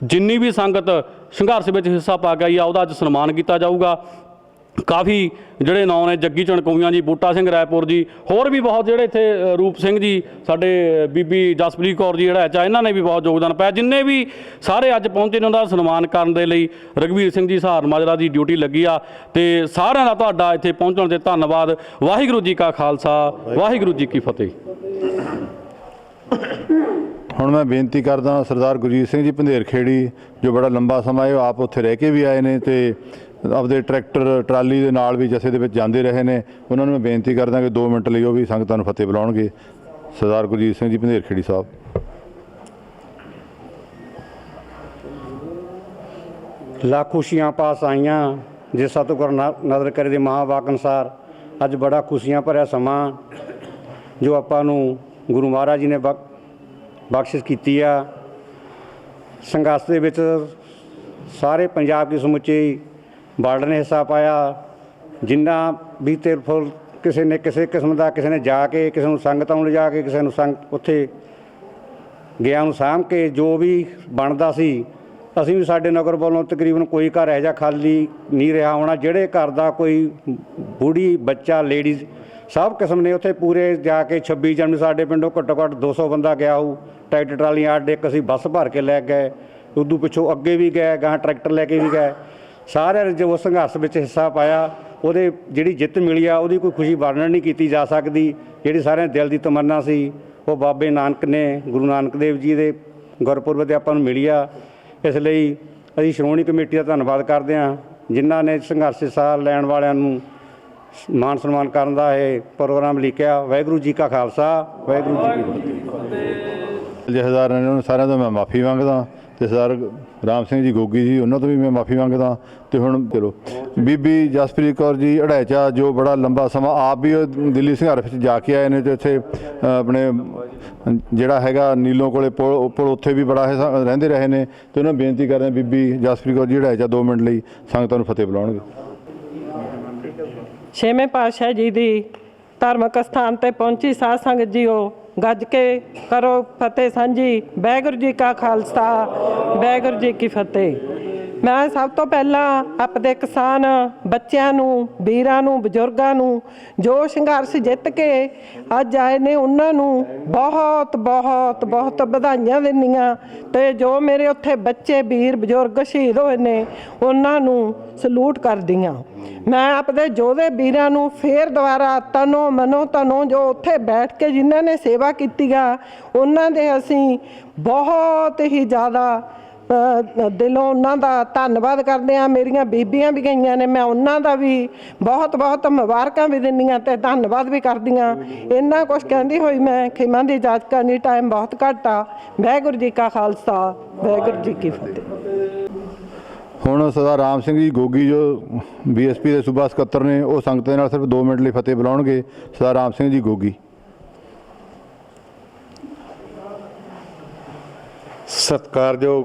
S8: ਜਿੰਨੀ ਵੀ ਸੰਗਤ ਸੰਘਰਸ਼ ਵਿੱਚ ਹਿੱਸਾ ਪਾ ਗਈ ਆ ਉਹਦਾ ਅੱਜ ਸਨਮਾਨ ਕੀਤਾ ਜਾਊਗਾ। ਕਾਫੀ ਜਿਹੜੇ ਨਾਂ ਨੇ, ਜੱਗੀ ਚਣਕੋਈਆਂ ਜੀ, ਬੂਟਾ ਸਿੰਘ ਰਾਏਪੁਰ ਜੀ, ਹੋਰ ਵੀ ਬਹੁਤ ਜਿਹੜੇ ਇੱਥੇ ਰੂਪ ਸਿੰਘ ਜੀ, ਸਾਡੇ ਬੀਬੀ ਜਸਪ੍ਰੀਤ ਕੌਰ ਜੀ ਜਿਹੜਾ ਚਾ, ਇਹਨਾਂ ਨੇ ਵੀ ਬਹੁਤ ਯੋਗਦਾਨ ਪਾਇਆ। ਜਿੰਨੇ ਵੀ ਸਾਰੇ ਅੱਜ ਪਹੁੰਚੇ ਨੇ ਉਹਨਾਂ ਦਾ ਸਨਮਾਨ ਕਰਨ ਦੇ ਲਈ ਰਘਵੀਰ ਸਿੰਘ ਜੀ ਸਹਾਰ ਮਾਜਰਾ ਦੀ ਡਿਊਟੀ ਲੱਗੀ ਆ, ਤੇ ਸਾਰਿਆਂ ਦਾ ਤੁਹਾਡਾ ਇੱਥੇ ਪਹੁੰਚਣ ਤੇ ਧੰਨਵਾਦ। ਵਾਹਿਗੁਰੂ ਜੀ ਕਾ ਖਾਲਸਾ, ਵਾਹਿਗੁਰੂ ਜੀ ਕੀ ਫਤਿਹ।
S2: ਹੁਣ ਮੈਂ ਬੇਨਤੀ ਕਰਦਾ ਸਰਦਾਰ ਗੁਰਜੀਤ ਸਿੰਘ ਜੀ ਪੰਧੇਰ ਖੇੜੀ, ਜੋ ਬੜਾ ਲੰਬਾ ਸਮਾਂ ਇਹ ਆਪ ਉੱਥੇ ਰਹਿ ਕੇ ਵੀ ਆਏ ਨੇ ਤੇ ਆਪਦੇ ਟਰੈਕਟਰ ਟਰਾਲੀ ਦੇ ਨਾਲ ਵੀ ਜਥੇ ਦੇ ਵਿੱਚ ਜਾਂਦੇ ਰਹੇ ਨੇ, ਉਹਨਾਂ ਨੂੰ ਮੈਂ ਬੇਨਤੀ ਕਰਦਾ ਕਿ 2 ਮਿੰਟ ਲਈ ਉਹ ਵੀ ਸੰਗਤਾਂ ਨੂੰ ਫਤਿਹ ਬੁਲਾਉਣਗੇ। ਸਰਦਾਰ ਗੁਰਜੀਤ ਸਿੰਘ ਜੀ ਪੰਧੇਰ ਖੇੜੀ ਸਾਹਿਬ।
S9: ਲੱਖ ਖੁਸ਼ੀਆਂ ਪਾਸ ਆਈਆਂ ਜੇ ਸਤਿਗੁਰ ਨਦਰ ਕਰੇ ਦੇ ਮਹਾਂਵਾਕ ਅਨੁਸਾਰ ਅੱਜ ਬੜਾ ਖੁਸ਼ੀਆਂ ਭਰਿਆ ਸਮਾਂ ਜੋ ਆਪਾਂ ਨੂੰ ਗੁਰੂ ਮਹਾਰਾਜ ਜੀ ਨੇ ਬਖਸ਼ਿਸ਼ ਕੀਤੀ ਆ। ਸੰਘਰਸ਼ ਦੇ ਵਿੱਚ ਸਾਰੇ ਪੰਜਾਬ ਦੇ ਸਮੁੱਚੇ ਵਰਲਡ ਨੇ ਹਿੱਸਾ ਪਾਇਆ। ਜਿੰਨਾ ਵੀ ਤਿਲ ਫੁੱਲ ਕਿਸੇ ਨੇ ਕਿਸੇ ਕਿਸਮ ਦਾ, ਕਿਸੇ ਨੇ ਜਾ ਕੇ, ਕਿਸੇ ਨੂੰ ਸੰਗਤਾਂ ਨੂੰ ਲਿਜਾ ਕੇ, ਕਿਸੇ ਨੂੰ ਉੱਥੇ ਗਿਆ ਨੂੰ ਸਾਂਭ ਕੇ ਜੋ ਵੀ ਬਣਦਾ ਸੀ, ਅਸੀਂ ਵੀ ਸਾਡੇ ਨਗਰ ਵੱਲੋਂ ਤਕਰੀਬਨ ਕੋਈ ਘਰ ਇਹੋ ਜਿਹਾ ਖਾਲੀ ਨਹੀਂ ਰਿਹਾ ਹੋਣਾ। ਜਿਹੜੇ ਘਰ ਦਾ ਕੋਈ ਬੁੜੀ, ਬੱਚਾ, ਲੇਡੀਜ਼ ਸਭ ਕਿਸਮ ਨੇ ਉੱਥੇ ਪੂਰੇ ਜਾ ਕੇ 26 ਜਨਵਰੀ ਸਾਡੇ ਪਿੰਡੋਂ ਘੱਟੋ ਘੱਟ 200 ਬੰਦਾ ਗਿਆ ਹੋਊ। ਟਰੈਕਟਰ ਟਰਾਲੀਆਂ ਅੱਡ, ਇੱਕ ਅਸੀਂ ਬੱਸ ਭਰ ਕੇ ਲੈ ਗਏ, ਉਦੋਂ ਪਿੱਛੋਂ ਅੱਗੇ ਵੀ ਗਏ, ਗਾਂ ਟਰੈਕਟਰ ਲੈ ਕੇ ਵੀ ਗਏ। ਸਾਰਿਆਂ ਨੇ ਜੋ ਸੰਘਰਸ਼ ਵਿੱਚ ਹਿੱਸਾ ਪਾਇਆ, ਉਹਦੇ ਜਿਹੜੀ ਜਿੱਤ ਮਿਲੀ ਆ ਉਹਦੀ ਕੋਈ ਖੁਸ਼ੀ ਵਰਣਨ ਨਹੀਂ ਕੀਤੀ ਜਾ ਸਕਦੀ। ਜਿਹੜੀ ਸਾਰਿਆਂ ਦਿਲ ਦੀ ਤਮੰਨਾ ਸੀ ਉਹ ਬਾਬੇ ਨਾਨਕ ਨੇ, ਗੁਰੂ ਨਾਨਕ ਦੇਵ ਜੀ ਦੇ ਗੁਰਪੁਰਬ 'ਤੇ ਆਪਾਂ ਨੂੰ ਮਿਲੀ ਆ। ਇਸ ਲਈ ਅਸੀਂ ਸ਼੍ਰੋਮਣੀ ਕਮੇਟੀ ਦਾ ਧੰਨਵਾਦ ਕਰਦੇ ਹਾਂ ਜਿਨ੍ਹਾਂ ਨੇ ਸੰਘਰਸ਼ ਹਿੱਸਾ ਲੈਣ ਵਾਲਿਆਂ ਨੂੰ ਮਾਨ ਸਨਮਾਨ ਕਰਨ ਦਾ ਇਹ ਪ੍ਰੋਗਰਾਮ ਲਿਖਿਆ। ਵਾਹਿਗੁਰੂ ਜੀ ਕਾ ਖਾਲਸਾ, ਵਾਹਿਗੁਰੂ ਜੀ ਕੀ ਫਤਿਹ।
S2: ਜਥੇਦਾਰਾਂ ਨੇ ਉਹਨਾਂ ਸਾਰਿਆਂ ਤੋਂ ਮੈਂ ਮਾਫੀ ਮੰਗਦਾ ਤੇ ਸਰਦਾਰ ਰਾਮ ਸਿੰਘ ਜੀ ਗੋਗੀ ਜੀ, ਉਹਨਾਂ ਤੋਂ ਵੀ ਮੈਂ ਮਾਫੀ ਮੰਗਦਾ। ਤੇ ਹੁਣ ਚਲੋ ਬੀਬੀ ਜਸਪ੍ਰੀਤ ਕੌਰ ਜੀ ਅੜੈਚਾ, ਜੋ ਬੜਾ ਲੰਬਾ ਸਮਾਂ ਆਪ ਵੀ ਉਹ ਦਿੱਲੀ ਸੰਘਰਸ਼ ਵਿੱਚ ਜਾ ਕੇ ਆਏ ਨੇ ਤੇ ਇੱਥੇ ਆਪਣੇ ਜਿਹੜਾ ਹੈਗਾ ਨੀਲੋਂ ਕੋਲੇ ਪੁਲ ਉੱਥੇ ਵੀ ਬੜਾ ਰਹਿੰਦੇ ਰਹੇ ਨੇ, ਤੇ ਉਹਨਾਂ ਬੇਨਤੀ ਕਰਦੇ ਬੀਬੀ ਜਸਪ੍ਰੀਤ ਕੌਰ ਜੀ ਅੜੈਚਾ 2 ਮਿੰਟ ਲਈ ਸੰਗਤਾਂ ਨੂੰ ਫਤਿਹ ਬੁਲਾਉਣਗੇ।
S10: ਛੇਵੇਂ ਪਾਤਸ਼ਾਹ ਜੀ ਦੀ ਧਾਰਮਿਕ ਸਥਾਨ ਤੇ ਪਹੁੰਚੀ ਸਾਧ ਸੰਗਤ ਜੀਓ, ਗੱਜ ਕੇ ਕਰੋ ਫਤਿਹ ਸਾਂਝੀ। ਵਾਹਿਗੁਰੂ ਜੀ ਕਾ ਖਾਲਸਾ, ਵਾਹਿਗੁਰੂ ਜੀ ਕੀ ਫਤਿਹ। ਮੈਂ ਸਭ ਤੋਂ ਪਹਿਲਾਂ ਆਪਣੇ ਕਿਸਾਨ ਬੱਚਿਆਂ ਨੂੰ, ਵੀਰਾਂ ਨੂੰ, ਬਜ਼ੁਰਗਾਂ ਨੂੰ ਜੋ ਸੰਘਰਸ਼ ਜਿੱਤ ਕੇ ਅੱਜ ਆਏ ਨੇ ਉਹਨਾਂ ਨੂੰ ਬਹੁਤ ਬਹੁਤ ਬਹੁਤ ਵਧਾਈਆਂ ਦਿੰਦੀਆਂ, ਤੇ ਜੋ ਮੇਰੇ ਉੱਥੇ ਬੱਚੇ, ਵੀਰ, ਬਜ਼ੁਰਗ ਸ਼ਹੀਦ ਹੋਏ ਨੇ ਉਹਨਾਂ ਨੂੰ ਸਲੂਟ ਕਰਦੀ ਹਾਂ। ਮੈਂ ਆਪਣੇ ਯੋਧੇ ਵੀਰਾਂ ਨੂੰ ਫੇਰ ਦੁਬਾਰਾ ਤਨੋਂ ਮਨੋਂ ਧਨੋਂ ਜੋ ਉੱਥੇ ਬੈਠ ਕੇ ਜਿਨ੍ਹਾਂ ਨੇ ਸੇਵਾ ਕੀਤੀ ਆ ਉਹਨਾਂ ਦੇ ਅਸੀਂ ਬਹੁਤ ਹੀ ਜ਼ਿਆਦਾ ਦਿਲੋਂ ਉਹਨਾਂ ਦਾ ਧੰਨਵਾਦ ਕਰਦੇ ਹਾਂ। ਮੇਰੀਆਂ ਬੀਬੀਆਂ ਵੀ ਗਈਆਂ ਨੇ, ਮੈਂ ਉਹਨਾਂ ਦਾ ਵੀ ਬਹੁਤ ਬਹੁਤ ਮੁਬਾਰਕਾਂ ਵੀ ਦਿੰਦੀਆਂ ਤੇ ਧੰਨਵਾਦ ਵੀ ਕਰਦੀਆਂ। ਇੰਨਾ ਕੁਛ ਕਹਿੰਦੀ ਹੋਈ ਮੈਂ ਖਿਮਾ ਦੀ ਇਜਾਜ਼ਤ ਕਰਨੀ, ਟਾਈਮ ਬਹੁਤ ਘੱਟ ਆ। ਵਾਹਿਗੁਰੂ ਜੀ ਕਾ ਖਾਲਸਾ, ਵਾਹਿਗੁਰੂ ਜੀ ਕੀ ਫਤਿਹ।
S2: ਹੁਣ ਸਰਦਾਰ ਰਾਮ ਸਿੰਘ ਜੀ ਗੋਗੀ ਜੋ BSP ਦੇ ਸੂਬਾ ਸਕੱਤਰ ਨੇ, ਉਹ ਸੰਗਤ ਦੇ ਨਾਲ ਸਿਰਫ 2 ਮਿੰਟ ਲਈ ਫਤਿਹ ਬੁਲਾਉਣਗੇ। ਸਰਦਾਰ ਰਾਮ ਸਿੰਘ ਜੀ ਗੋਗੀ।
S11: ਸਤਿਕਾਰਯੋਗ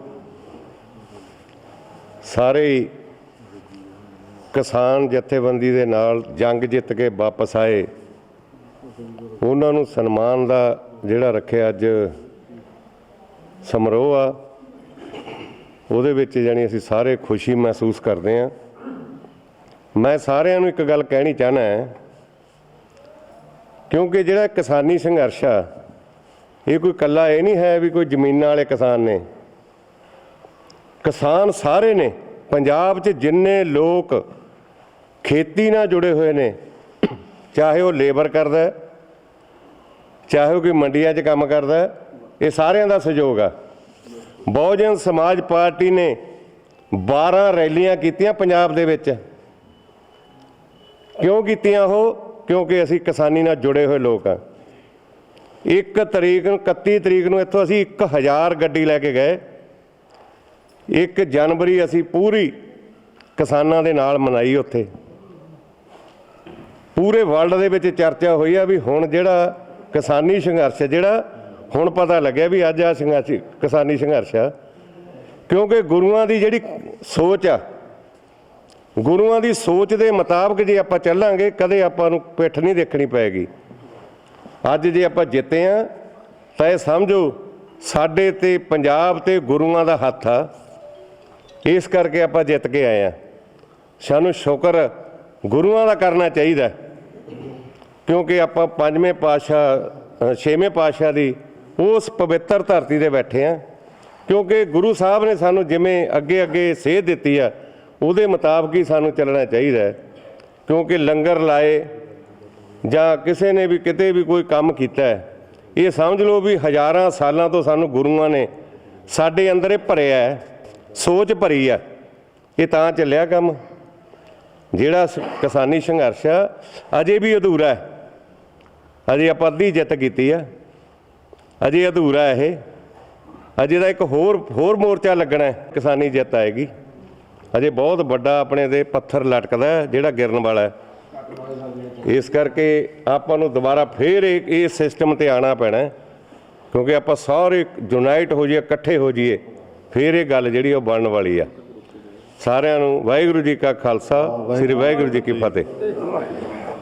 S11: ਸਾਰੇ ਕਿਸਾਨ ਜਥੇਬੰਦੀ ਦੇ ਨਾਲ ਜੰਗ ਜਿੱਤ ਕੇ ਵਾਪਸ ਆਏ, ਉਹਨਾਂ ਨੂੰ ਸਨਮਾਨ ਦਾ ਜਿਹੜਾ ਰੱਖਿਆ ਅੱਜ ਸਮਾਰੋਹ ਆ, ਉਹਦੇ ਵਿੱਚ ਜਾਣੀ ਅਸੀਂ ਸਾਰੇ ਖੁਸ਼ੀ ਮਹਿਸੂਸ ਕਰਦੇ ਹਾਂ। ਮੈਂ ਸਾਰਿਆਂ ਨੂੰ ਇੱਕ ਗੱਲ ਕਹਿਣੀ ਚਾਹੁੰਦਾ ਕਿਉਂਕਿ ਜਿਹੜਾ ਕਿਸਾਨੀ ਸੰਘਰਸ਼ ਆ ਇਹ ਕੋਈ ਇਕੱਲਾ ਇਹ ਨਹੀਂ ਹੈ ਵੀ ਕੋਈ ਜ਼ਮੀਨਾਂ ਵਾਲੇ ਕਿਸਾਨ ਨੇ। ਕਿਸਾਨ ਸਾਰੇ ਨੇ ਪੰਜਾਬ 'ਚ, ਜਿੰਨੇ ਲੋਕ ਖੇਤੀ ਨਾਲ ਜੁੜੇ ਹੋਏ ਨੇ, ਚਾਹੇ ਉਹ ਲੇਬਰ ਕਰਦਾ, ਚਾਹੇ ਉਹ ਕੋਈ ਮੰਡੀਆਂ 'ਚ ਕੰਮ ਕਰਦਾ, ਇਹ ਸਾਰਿਆਂ ਦਾ ਸਹਿਯੋਗ ਆ। ਬਹੁਜਨ ਸਮਾਜ ਪਾਰਟੀ ਨੇ 12 ਰੈਲੀਆਂ ਕੀਤੀਆਂ ਪੰਜਾਬ ਦੇ ਵਿੱਚ। ਕਿਉਂ ਕੀਤੀਆਂ ਉਹ? ਕਿਉਂਕਿ ਅਸੀਂ ਕਿਸਾਨੀ ਨਾਲ ਜੁੜੇ ਹੋਏ ਲੋਕ ਆ। 1 ਤਰੀਕ ਨੂੰ 31 ਤਰੀਕ ਨੂੰ ਇੱਥੋਂ ਅਸੀਂ 1000 ਗੱਡੀ ਲੈ ਕੇ ਗਏ। 1 ਜਨਵਰੀ ਅਸੀਂ ਪੂਰੀ ਕਿਸਾਨਾਂ ਦੇ ਨਾਲ ਮਨਾਈ। ਉੱਥੇ ਪੂਰੇ ਵਰਲਡ ਦੇ ਵਿੱਚ ਚਰਚਾ ਹੋਈ ਆ ਵੀ ਹੁਣ ਜਿਹੜਾ ਕਿਸਾਨੀ ਸੰਘਰਸ਼ ਜਿਹੜਾ ਹੁਣ ਪਤਾ ਲੱਗਿਆ ਵੀ ਅੱਜ ਆ ਸੰਘਰਸ਼ ਕਿਸਾਨੀ ਸੰਘਰਸ਼ ਆ। ਕਿਉਂਕਿ ਗੁਰੂਆਂ ਦੀ ਜਿਹੜੀ ਸੋਚ ਆ, ਗੁਰੂਆਂ ਦੀ ਸੋਚ ਦੇ ਮੁਤਾਬਕ ਜੇ ਆਪਾਂ ਚੱਲਾਂਗੇ ਕਦੇ ਆਪਾਂ ਨੂੰ ਪਿੱਠ ਨਹੀਂ ਦੇਖਣੀ ਪਏਗੀ। ਅੱਜ ਜੇ ਆਪਾਂ ਜਿੱਤੇ ਆ ਤਾਂ ਇਹ ਸਮਝੋ ਸਾਡੇ ਤੇ ਪੰਜਾਬ ਤੇ ਗੁਰੂਆਂ ਦਾ ਹੱਥ ਆ, ਇਸ ਕਰਕੇ ਆਪਾਂ ਜਿੱਤ ਕੇ ਆਏ ਆ। ਸਾਨੂੰ ਸ਼ੁਕਰ ਗੁਰੂਆਂ ਦਾ ਕਰਨਾ ਚਾਹੀਦਾ, ਕਿਉਂਕਿ ਆਪਾਂ ਪੰਜਵੇਂ ਪਾਤਸ਼ਾਹ ਛੇਵੇਂ ਪਾਤਸ਼ਾਹ ਦੀ ਉਸ ਪਵਿੱਤਰ ਧਰਤੀ 'ਤੇ ਬੈਠੇ ਹਾਂ। ਕਿਉਂਕਿ ਗੁਰੂ ਸਾਹਿਬ ਨੇ ਸਾਨੂੰ ਜਿਵੇਂ ਅੱਗੇ ਅੱਗੇ ਸੇਧ ਦਿੱਤੀ ਆ ਉਹਦੇ ਮੁਤਾਬਕ ਹੀ ਸਾਨੂੰ ਚੱਲਣਾ ਚਾਹੀਦਾ ਹੈ। ਕਿਉਂਕਿ ਲੰਗਰ ਲਾਏ ਜਾਂ ਕਿਸੇ ਨੇ ਵੀ ਕਿਤੇ ਵੀ ਕੋਈ ਕੰਮ ਕੀਤਾ ਹੈ, ਇਹ ਸਮਝ ਲਓ ਵੀ ਹਜ਼ਾਰਾਂ ਸਾਲਾਂ ਤੋਂ ਸਾਨੂੰ ਗੁਰੂਆਂ ਨੇ ਸਾਡੇ ਅੰਦਰ ਇਹ ਭਰਿਆ ਹੈ, ਸੋਚ ਭਰੀ ਆ, ਇਹ ਤਾਂ ਚੱਲਿਆ ਕੰਮ। ਜਿਹੜਾ ਕਿਸਾਨੀ ਸੰਘਰਸ਼ ਆ ਅਜੇ ਵੀ ਅਧੂਰਾ ਹੈ, ਅਜੇ ਆਪਾਂ ਅੱਧੀ ਜਿੱਤ ਕੀਤੀ ਆ, ਅਜੇ ਅਧੂਰਾ ਇਹ, ਅਜੇ ਦਾ ਇੱਕ ਹੋਰ ਮੋਰਚਾ ਲੱਗਣਾ ਹੈ, ਕਿਸਾਨੀ ਜਿੱਤ ਆਏਗੀ। ਅਜੇ ਬਹੁਤ ਵੱਡਾ ਆਪਣੇ ਦੇ ਪੱਥਰ ਲਟਕਦਾ ਜਿਹੜਾ ਗਿਰਨ ਵਾਲਾ ਹੈ। ਇਸ ਕਰਕੇ ਆਪਾਂ ਨੂੰ ਦੁਬਾਰਾ ਫੇਰ ਇਹ ਸਿਸਟਮ 'ਤੇ ਆਉਣਾ ਪੈਣਾ, ਕਿਉਂਕਿ ਆਪਾਂ ਸਾਰੇ ਯੂਨਾਈਟ ਹੋ ਜਾਈਏ, ਇਕੱਠੇ ਹੋ ਜਾਈਏ, ਫਿਰ ਇਹ ਗੱਲ ਜਿਹੜੀ ਉਹ ਬਣਨ ਵਾਲੀ ਆ। ਸਾਰਿਆਂ ਨੂੰ ਵਾਹਿਗੁਰੂ ਜੀ ਕਾ ਖਾਲਸਾ, ਸ੍ਰੀ ਵਾਹਿਗੁਰੂ ਜੀ ਕੀ ਫਤਿਹ।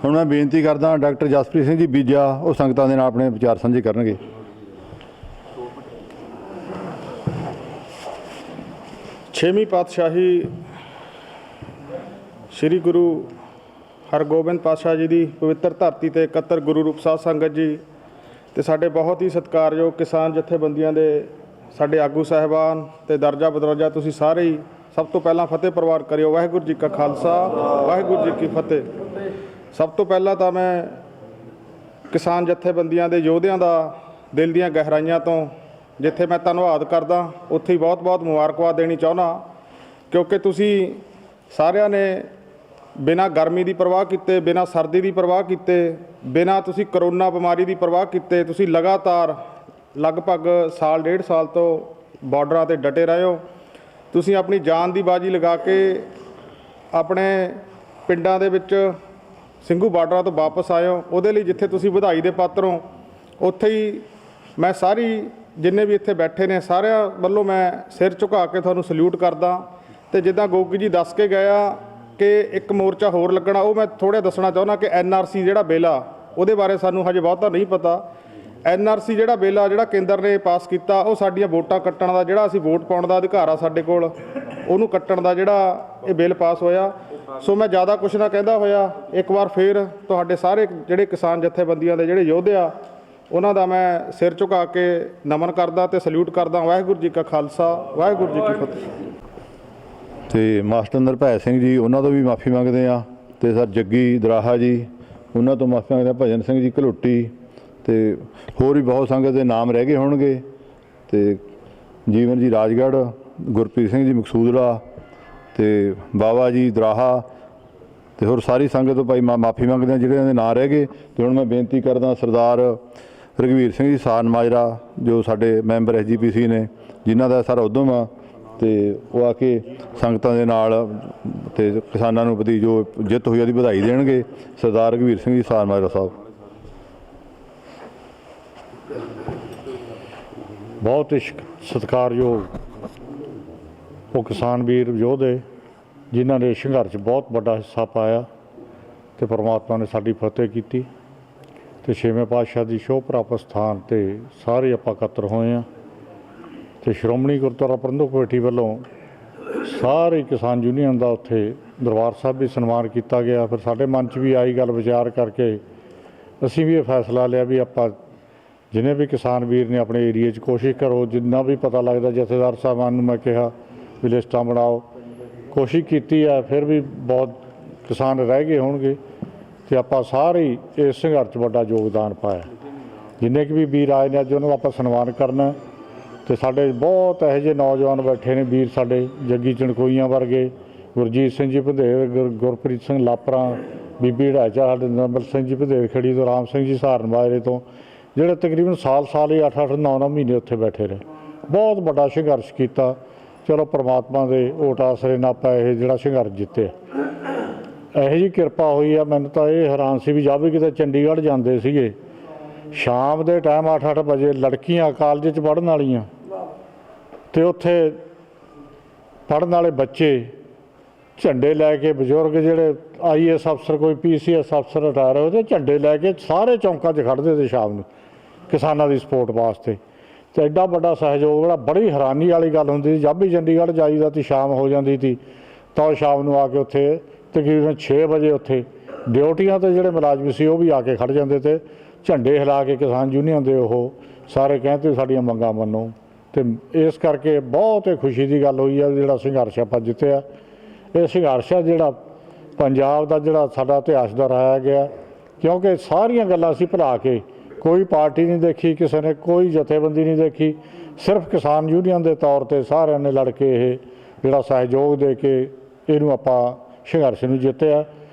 S2: ਹੁਣ ਮੈਂ ਬੇਨਤੀ ਕਰਦਾ ਡਾਕਟਰ ਜਸਪ੍ਰੀਤ ਸਿੰਘ ਜੀ ਬੀਜਾ, ਉਹ ਸੰਗਤਾਂ ਦੇ ਨਾਲ ਆਪਣੇ ਵਿਚਾਰ ਸਾਂਝੇ ਕਰਨਗੇ।
S5: ਛੇਵੀਂ ਪਾਤਸ਼ਾਹੀ ਸ੍ਰੀ ਗੁਰੂ ਹਰਗੋਬਿੰਦ ਪਾਤਸ਼ਾਹ ਜੀ ਦੀ ਪਵਿੱਤਰ ਧਰਤੀ 'ਤੇ ਇਕੱਤਰ ਗੁਰੂ ਰੂਪ ਸਾਧ ਸੰਗਤ ਜੀ ਅਤੇ ਸਾਡੇ ਬਹੁਤ ਹੀ ਸਤਿਕਾਰਯੋਗ ਕਿਸਾਨ ਜਥੇਬੰਦੀਆਂ ਦੇ ਸਾਡੇ ਆਗੂ ਸਾਹਿਬਾਨ ਅਤੇ ਦਰਜਾ ਬਦਰਜਾ ਤੁਸੀਂ ਸਾਰੇ ਹੀ ਸਭ ਤੋਂ ਪਹਿਲਾਂ ਫਤਿਹ ਪ੍ਰਵਾਨ ਕਰਿਓ। ਵਾਹਿਗੁਰੂ ਜੀ ਕਾ ਖਾਲਸਾ, ਵਾਹਿਗੁਰੂ ਜੀ ਕੀ ਫਤਿਹ। ਸਭ ਤੋਂ ਪਹਿਲਾਂ ਤਾਂ ਮੈਂ ਕਿਸਾਨ ਜਥੇਬੰਦੀਆਂ ਦੇ ਯੋਧਿਆਂ ਦਾ ਦਿਲ ਦੀਆਂ ਗਹਿਰਾਈਆਂ ਤੋਂ ਜਿੱਥੇ ਮੈਂ ਧੰਨਵਾਦ ਕਰਦਾ, ਉੱਥੇ ਹੀ ਬਹੁਤ-ਬਹੁਤ ਮੁਬਾਰਕਬਾਦ ਦੇਣੀ ਚਾਹੁੰਦਾ, ਕਿਉਂਕਿ ਤੁਸੀਂ ਸਾਰਿਆਂ ਨੇ ਬਿਨਾਂ ਗਰਮੀ ਦੀ ਪਰਵਾਹ ਕੀਤੇ, ਬਿਨਾਂ ਸਰਦੀ ਦੀ ਪਰਵਾਹ ਕੀਤੇ, ਬਿਨਾਂ ਤੁਸੀਂ ਕਰੋਨਾ ਬਿਮਾਰੀ ਦੀ ਪਰਵਾਹ ਕੀਤੇ, ਤੁਸੀਂ ਲਗਾਤਾਰ ਲਗਭਗ ਸਾਲ ਡੇਢ ਸਾਲ ਤੋਂ ਬਾਰਡਰਾਂ 'ਤੇ ਡਟੇ ਰਹੇ ਹੋ। ਤੁਸੀਂ ਆਪਣੀ ਜਾਨ ਦੀ ਬਾਜੀ ਲਗਾ ਕੇ ਆਪਣੇ ਪਿੰਡਾਂ ਦੇ ਵਿੱਚ ਸਿੰਘੂ ਬਾਰਡਰਾਂ ਤੋਂ ਵਾਪਸ ਆਏ ਹੋ। ਉਹਦੇ ਲਈ ਜਿੱਥੇ ਤੁਸੀਂ ਵਧਾਈ ਦੇ ਪਾਤਰ ਹੋ, ਉੱਥੇ ਹੀ ਮੈਂ ਸਾਰੀ ਜਿੰਨੇ ਵੀ ਇੱਥੇ ਬੈਠੇ ਨੇ ਸਾਰਿਆਂ ਵੱਲੋਂ ਮੈਂ ਸਿਰ ਝੁਕਾ ਕੇ ਤੁਹਾਨੂੰ ਸਲੂਟ ਕਰਦਾ। ਅਤੇ ਜਿੱਦਾਂ ਗੋਗੀ ਜੀ ਦੱਸ ਕੇ ਗਏ ਆ ਕਿ ਇੱਕ ਮੋਰਚਾ ਹੋਰ ਲੱਗਣਾ, ਉਹ ਮੈਂ ਥੋੜ੍ਹਾ ਦੱਸਣਾ ਚਾਹੁੰਦਾ ਕਿ NRC ਜਿਹੜਾ ਬਿੱਲ ਆ ਉਹਦੇ ਬਾਰੇ ਸਾਨੂੰ ਹਜੇ ਬਹੁਤਾ ਨਹੀਂ ਪਤਾ। NRC ਜਿਹੜਾ ਬਿੱਲ ਆ ਜਿਹੜਾ ਕੇਂਦਰ ਨੇ ਪਾਸ ਕੀਤਾ, ਉਹ ਸਾਡੀਆਂ ਵੋਟਾਂ ਕੱਟਣ ਦਾ, ਜਿਹੜਾ ਅਸੀਂ ਵੋਟ ਪਾਉਣ ਦਾ ਅਧਿਕਾਰ ਆ ਸਾਡੇ ਕੋਲ, ਉਹਨੂੰ ਕੱਟਣ ਦਾ ਜਿਹੜਾ ਇਹ ਬਿੱਲ ਪਾਸ ਹੋਇਆ। ਸੋ ਮੈਂ ਜ਼ਿਆਦਾ ਕੁਛ ਨਾ ਕਹਿੰਦਾ ਹੋਇਆ ਇੱਕ ਵਾਰ ਫੇਰ ਤੁਹਾਡੇ ਸਾਰੇ ਜਿਹੜੇ ਕਿਸਾਨ ਜਥੇਬੰਦੀਆਂ ਦੇ ਜਿਹੜੇ ਯੋਧੇ ਆ ਉਹਨਾਂ ਦਾ ਮੈਂ ਸਿਰ ਝੁਕਾ ਕੇ ਨਮਨ ਕਰਦਾ ਅਤੇ ਸਲੂਟ ਕਰਦਾ। ਵਾਹਿਗੁਰੂ ਜੀ ਕਾ ਖਾਲਸਾ, ਵਾਹਿਗੁਰੂ ਜੀ ਕੀ ਫਤਿਹ।
S2: ਅਤੇ ਮਾਸਟਰ ਨਿਰਭੈ ਸਿੰਘ ਜੀ, ਉਹਨਾਂ ਤੋਂ ਵੀ ਮਾਫੀ ਮੰਗਦੇ ਹਾਂ। ਅਤੇ ਸਰ ਜੱਗੀ ਦਰਾਹਾ ਜੀ, ਉਹਨਾਂ ਤੋਂ ਮਾਫੀ ਮੰਗਦੇ ਹਾਂ। ਭਜਨ ਸਿੰਘ ਜੀ ਘਲੋਟੀ, ਅਤੇ ਹੋਰ ਵੀ ਬਹੁਤ ਸੰਗਤ ਦੇ ਨਾਮ ਰਹਿ ਗਏ ਹੋਣਗੇ। ਅਤੇ ਜੀਵਨ ਜੀ ਰਾਜਗੜ੍ਹ, ਗੁਰਪ੍ਰੀਤ ਸਿੰਘ ਜੀ ਮਕਸੂਦੜਾ, ਅਤੇ ਬਾਬਾ ਜੀ ਦਰਾਹਾ, ਅਤੇ ਹੋਰ ਸਾਰੀ ਸੰਗਤ ਤੋਂ ਭਾਈ ਮਾਫੀ ਮੰਗਦੇ ਹਾਂ ਜਿਹੜਿਆਂ ਦੇ ਨਾਂ ਰਹਿ ਗਏ। ਅਤੇ ਹੁਣ ਮੈਂ ਬੇਨਤੀ ਕਰਦਾ ਸਰਦਾਰ ਰਘਵੀਰ ਸਿੰਘ ਜੀ ਸਾਨ ਮਾਜਰਾ, ਜੋ ਸਾਡੇ ਮੈਂਬਰ SGPC ਨੇ, ਜਿਨ੍ਹਾਂ ਦਾ ਸਾਰਾ ਉਦਮ ਆ, ਅਤੇ ਉਹ ਆ ਕੇ ਸੰਗਤਾਂ ਦੇ ਨਾਲ ਅਤੇ ਕਿਸਾਨਾਂ ਨੂੰ ਪ੍ਰਤੀ ਜੋ ਜਿੱਤ ਹੋਈ ਉਹਦੀ ਵਧਾਈ ਦੇਣਗੇ। ਸਰਦਾਰ ਰਘਵੀਰ ਸਿੰਘ ਜੀ ਸਾਨ ਮਾਜਰਾ ਸਾਹਿਬ।
S9: ਬਹੁਤ ਹੀ ਸਤਿਕਾਰਯੋਗ ਉਹ ਕਿਸਾਨ ਵੀਰ ਯੋਧੇ ਜਿਨ੍ਹਾਂ ਨੇ ਸੰਘਰਸ਼ ਬਹੁਤ ਵੱਡਾ ਹਿੱਸਾ ਪਾਇਆ, ਅਤੇ ਪਰਮਾਤਮਾ ਨੇ ਸਾਡੀ ਫਤਿਹ ਕੀਤੀ, ਅਤੇ ਛੇਵੇਂ ਪਾਤਸ਼ਾਹ ਦੀ ਸ਼ੋਭ ਪ੍ਰਾਪਤ ਸਥਾਨ 'ਤੇ ਸਾਰੇ ਆਪਾਂ ਇਕੱਤਰ ਹੋਏ ਹਾਂ। ਅਤੇ ਸ਼੍ਰੋਮਣੀ ਗੁਰਦੁਆਰਾ ਪ੍ਰਬੰਧਕ ਕਮੇਟੀ ਵੱਲੋਂ ਸਾਰੇ ਕਿਸਾਨ ਯੂਨੀਅਨ ਦਾ ਉੱਥੇ ਦਰਬਾਰ ਸਾਹਿਬ ਵੀ ਸਨਮਾਨ ਕੀਤਾ ਗਿਆ। ਫਿਰ ਸਾਡੇ ਮਨ 'ਚ ਵੀ ਆਈ ਗੱਲ, ਵਿਚਾਰ ਕਰਕੇ ਅਸੀਂ ਵੀ ਇਹ ਫੈਸਲਾ ਲਿਆ ਵੀ ਆਪਾਂ ਜਿੰਨੇ ਵੀ ਕਿਸਾਨ ਵੀਰ ਨੇ ਆਪਣੇ ਏਰੀਏ 'ਚ ਕੋਸ਼ਿਸ਼ ਕਰੋ, ਜਿੰਨਾ ਵੀ ਪਤਾ ਲੱਗਦਾ ਜਥੇਦਾਰ ਸਾਹਿਬਾਨ ਨੂੰ ਮੈਂ ਕਿਹਾ ਵੀ ਲਿਸਟਾਂ ਬਣਾਓ, ਕੋਸ਼ਿਸ਼ ਕੀਤੀ ਆ, ਫਿਰ ਵੀ ਬਹੁਤ ਕਿਸਾਨ ਰਹਿ ਗਏ ਹੋਣਗੇ, ਅਤੇ ਆਪਾਂ ਸਾਰੇ ਇਸ ਸੰਘਰਸ਼ 'ਚ ਵੱਡਾ ਯੋਗਦਾਨ ਪਾਇਆ। ਜਿੰਨੇ ਕਿ ਵੀ ਵੀਰ ਆਏ ਨੇ ਅੱਜ ਉਹਨਾਂ ਦਾ ਆਪਾਂ ਸਨਮਾਨ ਕਰਨਾ। ਅਤੇ ਸਾਡੇ ਬਹੁਤ ਇਹੋ ਜਿਹੇ ਨੌਜਵਾਨ ਬੈਠੇ ਨੇ ਵੀਰ, ਸਾਡੇ ਜੱਗੀ ਚਣਕੋਈਆਂ ਵਰਗੇ, ਗੁਰਜੀਤ ਸਿੰਘ ਜੀ ਭਦੇਰ, ਗੁਰਪ੍ਰੀਤ ਸਿੰਘ ਲਾਪਰਾ, ਬੀਬੀ ਢਾਚਾ, ਸਾਡੇ ਨੰਬਰ ਸਿੰਘ ਜੀ ਭਦੇਰ ਖੜੀ ਤੋਂ, ਰਾਮ ਸਿੰਘ ਜੀ ਸਹਾਰਨ ਮਾਜਰੇ ਤੋਂ, ਜਿਹੜੇ ਤਕਰੀਬਨ ਸਾਲ ਹੀ 8-8 9-9 ਮਹੀਨੇ ਉੱਥੇ ਬੈਠੇ ਰਹੇ। ਬਹੁਤ ਵੱਡਾ ਸੰਘਰਸ਼ ਕੀਤਾ। ਚਲੋ ਪਰਮਾਤਮਾ ਦੇ ਓਟ ਆਸਰੇ ਨਾਲ ਆਪਾਂ ਇਹ ਜਿਹੜਾ ਸੰਘਰਸ਼ ਜਿੱਤਿਆ। ਇਹੋ ਜਿਹੀ ਕਿਰਪਾ ਹੋਈ ਆ, ਮੈਨੂੰ ਤਾਂ ਇਹ ਹੈਰਾਨ ਸੀ ਵੀ ਜਦ ਵੀ ਕਿਤੇ ਚੰਡੀਗੜ੍ਹ ਜਾਂਦੇ ਸੀਗੇ ਸ਼ਾਮ ਦੇ ਟਾਈਮ 8-8 ਵਜੇ ਲੜਕੀਆਂ ਕਾਲਜ 'ਚ ਪੜ੍ਹਨ ਵਾਲੀਆਂ, ਅਤੇ ਉੱਥੇ ਪੜ੍ਹਨ ਵਾਲੇ ਬੱਚੇ ਝੰਡੇ ਲੈ ਕੇ, ਬਜ਼ੁਰਗ ਜਿਹੜੇ IAS ਅਫਸਰ, ਕੋਈ PCS ਅਫਸਰ ਰਿਟਾਇਰ ਹੋਏ, ਅਤੇ ਝੰਡੇ ਲੈ ਕੇ ਸਾਰੇ ਚੌਂਕਾਂ 'ਚ ਖੜ੍ਹਦੇ ਤੇ ਸ਼ਾਮ ਨੂੰ ਕਿਸਾਨਾਂ ਦੀ ਸਪੋਰਟ ਵਾਸਤੇ। ਅਤੇ ਐਡਾ ਵੱਡਾ ਸਹਿਯੋਗ, ਜਿਹੜਾ ਬੜੀ ਹੈਰਾਨੀ ਵਾਲੀ ਗੱਲ ਹੁੰਦੀ ਸੀ। ਜਦ ਵੀ ਚੰਡੀਗੜ੍ਹ ਜਾਈਦਾ ਤੀ ਸ਼ਾਮ ਹੋ ਜਾਂਦੀ ਸੀ ਤਾਂ ਉਹ ਸ਼ਾਮ ਨੂੰ ਆ ਕੇ ਉੱਥੇ
S12: ਤਕਰੀਬਨ 6 ਵਜੇ ਉੱਥੇ ਡਿਊਟੀਆਂ 'ਤੇ ਜਿਹੜੇ ਮੁਲਾਜ਼ਮ ਸੀ ਉਹ ਵੀ ਆ ਕੇ ਖੜ੍ਹ ਜਾਂਦੇ ਤੇ ਝੰਡੇ ਹਿਲਾ ਕੇ ਕਿਸਾਨ ਯੂਨੀਅਨ ਦੇ ਉਹ ਸਾਰੇ ਕਹਿੰਦੇ ਸਾਡੀਆਂ ਮੰਗਾਂ ਮੰਨੋ। ਤੇ ਇਸ ਕਰਕੇ ਬਹੁਤ ਹੀ ਖੁਸ਼ੀ ਦੀ ਗੱਲ ਹੋਈ ਹੈ ਜਿਹੜਾ ਸੰਘਰਸ਼ ਆਪਾਂ ਜਿੱਤਿਆ। ਇਹ ਸੰਘਰਸ਼ ਆ ਜਿਹੜਾ ਪੰਜਾਬ ਦਾ ਜਿਹੜਾ ਸਾਡਾ ਇਤਿਹਾਸ ਦੁਹਰਾਇਆ ਗਿਆ, ਕਿਉਂਕਿ ਸਾਰੀਆਂ ਗੱਲਾਂ ਅਸੀਂ ਭੁਲਾ ਕੇ, ਕੋਈ ਪਾਰਟੀ ਨਹੀਂ ਦੇਖੀ ਕਿਸੇ ਨੇ, ਕੋਈ ਜਥੇਬੰਦੀ ਨਹੀਂ ਦੇਖੀ, ਸਿਰਫ ਕਿਸਾਨ ਯੂਨੀਅਨ ਦੇ ਤੌਰ 'ਤੇ ਸਾਰਿਆਂ ਨੇ ਲੜ ਕੇ ਇਹ ਜਿਹੜਾ ਸਹਿਯੋਗ ਦੇ ਕੇ ਇਹਨੂੰ ਆਪਾਂ ਸੰਘਰਸ਼ ਨੂੰ ਜਿੱਤਿਆ।